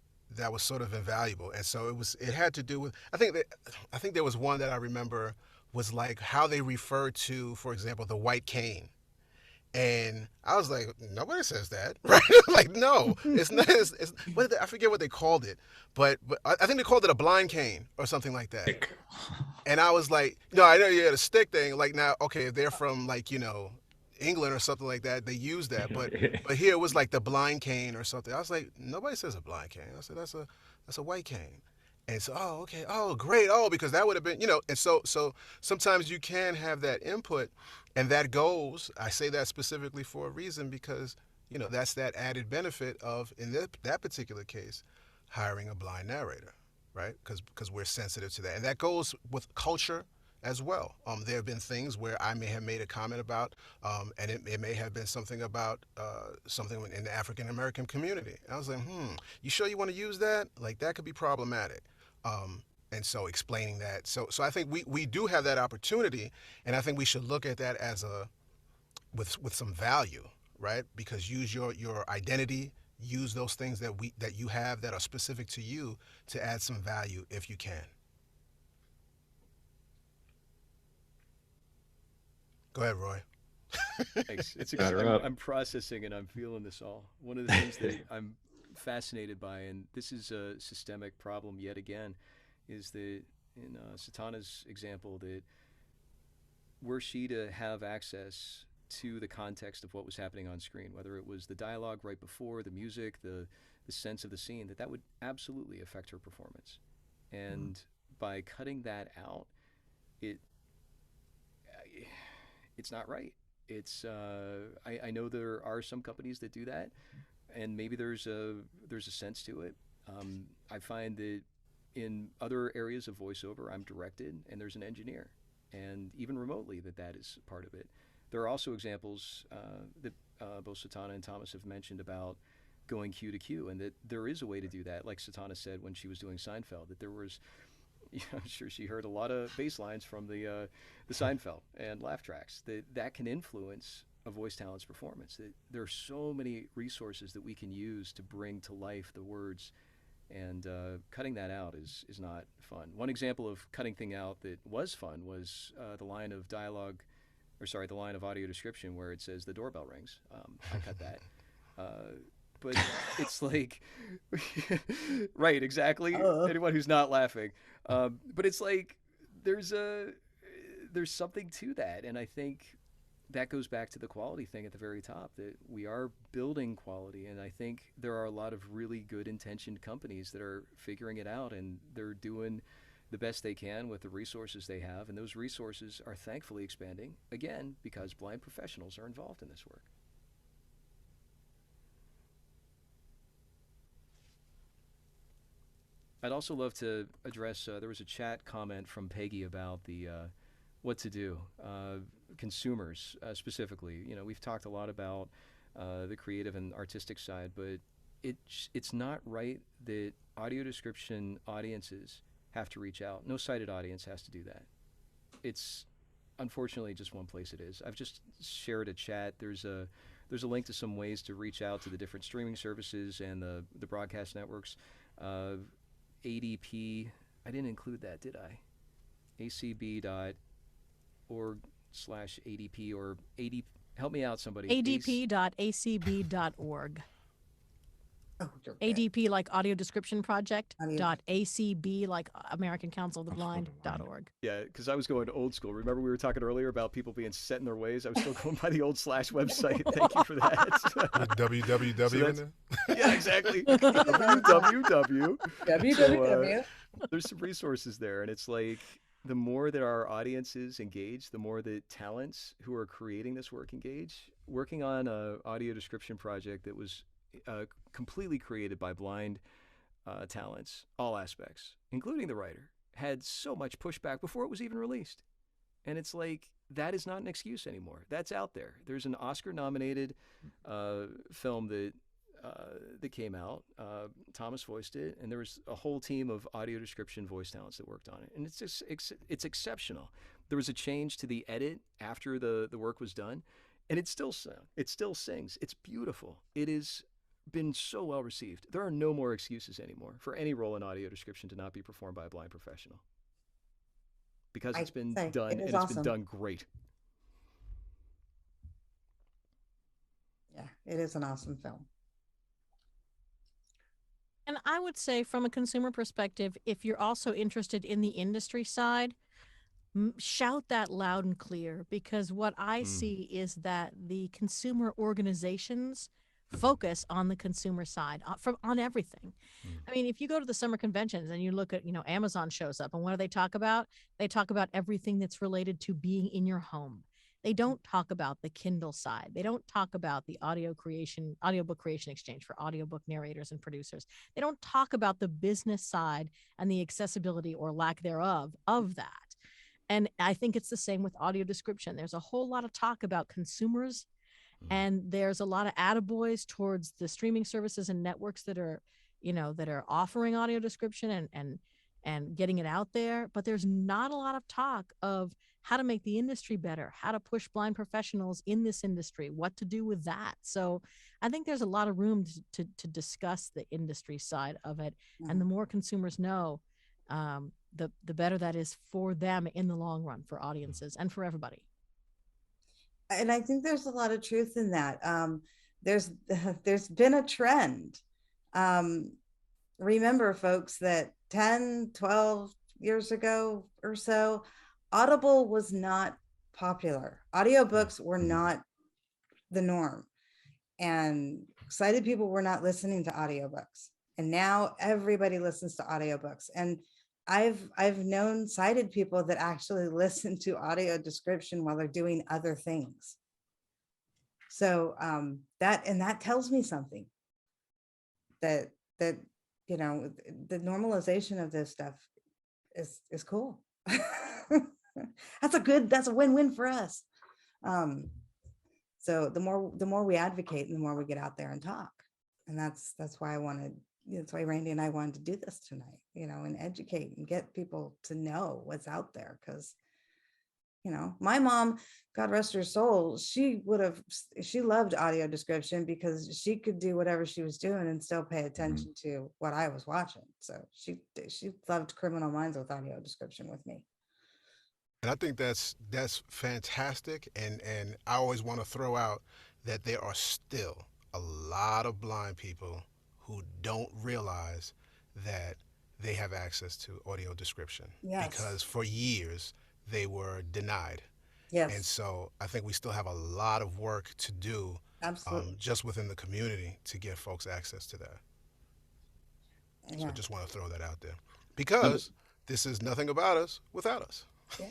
sort of invaluable. And so it had to do with, I think there was one that I remember was like how they referred to, for example, the white cane. And I was like, nobody says that, right? Like, no, it's not. I forget what they called it, but I think they called it a blind cane or something like that. And I was like, no, I know you had a stick thing. Like now, okay, if they're from like England or something like that, they use that. But here it was like the blind cane or something. I was like, nobody says a blind cane. I said that's a white cane. And so, oh, okay, oh, great, oh, because that would have been, and so sometimes you can have that input, and that goes. I say that specifically for a reason because, that's that added benefit of, in that particular case, hiring a blind narrator, right? Because we're sensitive to that, and that goes with culture as well. There have been things where I may have made a comment about, and it may have been something about something in the African American community. And I was like, you sure you want to use that? Like that could be problematic. And so explaining that. So I think we do have that opportunity, and I think we should look at that as with some value, right? Because use your identity, use those things that you have that are specific to you to add some value if you can. Go ahead, Roy. Thanks. It's I'm processing and I'm feeling this all. One of the things that I'm fascinated by, and this is a systemic problem yet again, is that in Satana's example, that were she to have access to the context of what was happening on screen, whether it was the dialogue right before, the music, the sense of the scene, that would absolutely affect her performance. And by cutting that out, it's not right. It's I know there are some companies that do that, and maybe there's a sense to it. I find that in other areas of voiceover, I'm directed, and there's an engineer, and even remotely that is part of it. There are also examples that both Satana and Thomas have mentioned about going cue to cue, and that there is a way to do that. Like Satana said when she was doing Seinfeld, that there was, I'm sure she heard a lot of bass lines from the Seinfeld and laugh tracks. That can influence a voice talent's performance. There are so many resources that we can use to bring to life the words, and cutting that out is not fun. One example of cutting thing out that was fun was the line of dialogue, the line of audio description where it says the doorbell rings. I cut that. But it's like, right, exactly. Anyone who's not laughing. But it's like, there's there's something to that, and I think that goes back to the quality thing at the very top, that we are building quality, and I think there are a lot of really good intentioned companies that are figuring it out, and they're doing the best they can with the resources they have, and those resources are thankfully expanding, again, because blind professionals are involved in this work. I'd also love to address, there was a chat comment from Peggy about the what to do. Consumers specifically, we've talked a lot about the creative and artistic side, but it's not right that audio description audiences have to reach out. No sighted audience has to do that. It's unfortunately just one place it is. I've just shared a chat. There's a link to some ways to reach out to the different streaming services and the broadcast networks. ADP, I didn't include that, did I? acb.org/ADP or ADP, help me out somebody. adp.acb.org. Oh, you're bad. ADP like Audio Description Project Audio- dot ACB like American Council of the Blind.org. Yeah, because I was going old school. Remember we were talking earlier about people being set in their ways? I was still going by the old / website. Thank you for that. With www in there. Yeah, exactly. www. www. There's some resources there, and it's like the more that our audiences engage, the more that talents who are creating this work engage. Working on a audio description project that was completely created by blind talents, all aspects, including the writer, had so much pushback before it was even released. And it's like, that is not an excuse anymore. That's out there. There's an Oscar-nominated film that came out. Thomas voiced it, and there was a whole team of audio description voice talents that worked on it. And it's just, it's exceptional. There was a change to the edit after the work was done, and it still sings. It's beautiful. It is been so well received. There are no more excuses anymore for any role in audio description to not be performed by a blind professional, because it's been done, and it's been done great. Yeah, it is an awesome film. And I would say from a consumer perspective, if you're also interested in the industry side, shout that loud and clear, because what I see is that the consumer organizations focus on the consumer side on everything. I mean, if you go to the summer conventions and you look at, Amazon shows up, and what do they talk about? They talk about everything that's related to being in your home. They don't talk about the Kindle side. They don't talk about the audiobook creation exchange for audiobook narrators and producers. They don't talk about the business side and the accessibility or lack thereof of that. And I think it's the same with audio description. There's a whole lot of talk about consumers, and there's a lot of attaboys towards the streaming services and networks that are offering audio description and getting it out there. But there's not a lot of talk of how to make the industry better, how to push blind professionals in this industry, what to do with that. So I think there's a lot of room to discuss the industry side of it. And the more consumers know, the better that is for them in the long run, for audiences and for everybody. And I think there's a lot of truth in that. There's been a trend. Remember, folks, that 10, 12 years ago or so, Audible was not popular. Audiobooks were not the norm. And sighted people were not listening to audiobooks. And now everybody listens to audiobooks. And I've known sighted people that actually listen to audio description while they're doing other things. So that tells me something, that the normalization of this stuff is cool. That's a win-win for us. So the more we advocate, the more we get out there and talk. And that's why that's why Randy and I wanted to do this tonight, and educate and get people to know what's out there. Because, my mom, God rest her soul, she loved audio description because she could do whatever she was doing and still pay attention to what I was watching. So she loved Criminal Minds with audio description with me. And I think that's fantastic. And I always want to throw out that there are still a lot of blind people who don't realize that they have access to audio description. Yes. Because for years, they were denied. Yes, And so I think we still have a lot of work to do absolutely. just within the community to get folks access to that. So I Yeah. just want to throw that out there Now, because this is nothing about us without us. Yeah.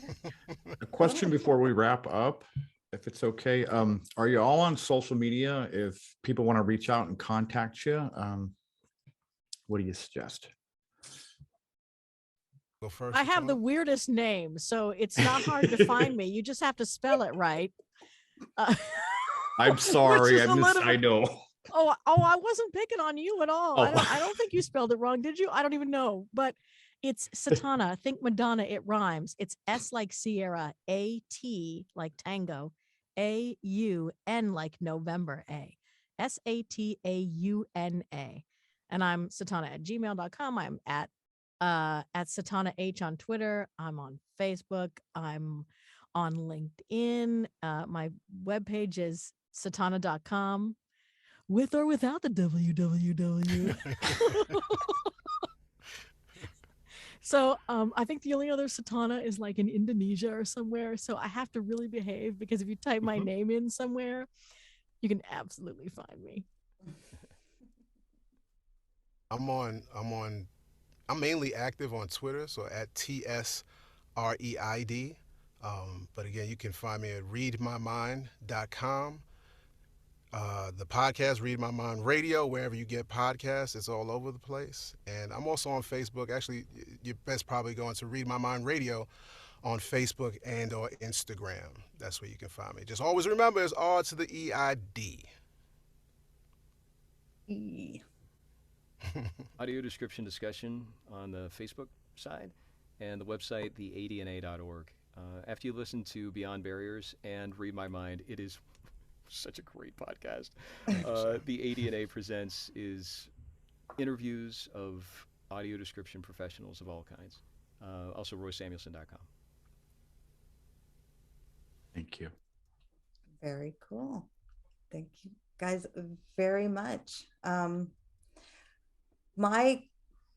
a question before we wrap up, if it's okay. Are you all on social media? If people want to reach out and contact you, what do you suggest? Go first. I have the Satana? weirdest name, so it's not hard to find me. You just have to spell it right. I'm Which sorry. is a little I bit. know. Oh, I wasn't picking on you at all. I Oh. don't think you spelled it wrong, did you? I don't even know. But it's Satana. Think Madonna. It rhymes. It's S like Sierra, A-T like Tango, A-U-N like November, Satauna. And I'm Satana@gmail.com. I'm at Satana H on Twitter. I'm on Facebook. I'm on LinkedIn. My webpage is satana.com. With or without the www. So I think the only other Satana is like in Indonesia or somewhere. So I have to really behave because if you type my name in somewhere, you can absolutely find me. I'm mainly active on Twitter, so at TSREID. But again, you can find me at readmymind.com. The podcast, Read My Mind Radio, wherever you get podcasts, it's all over the place. And I'm also on Facebook. Actually, you're best probably going to Read My Mind Radio on Facebook and or Instagram. That's where you can find me. Just always remember it's R to the EID. E. Audio description discussion on the Facebook side and the website, theadna.org. After you listen to Beyond Barriers and Read My Mind, it is such a great podcast. The ADNA Presents is interviews of audio description professionals of all kinds. Also, RoySamuelson.com. Thank you. Very cool. Thank you guys very much.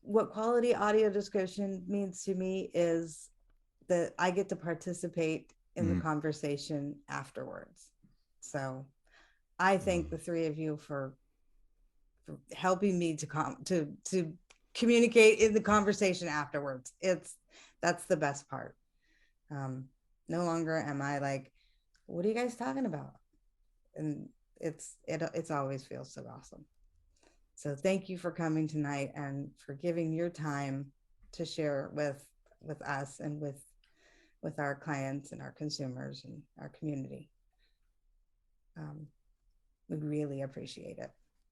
What quality audio description means to me is that I get to participate in the conversation afterwards. So I thank the three of you for helping me to communicate in the conversation afterwards. That's the best part. No longer am I like, what are you guys talking about? And it's always feels so awesome. So thank you for coming tonight and for giving your time to share with us and with our clients and our consumers and our community. We really appreciate it.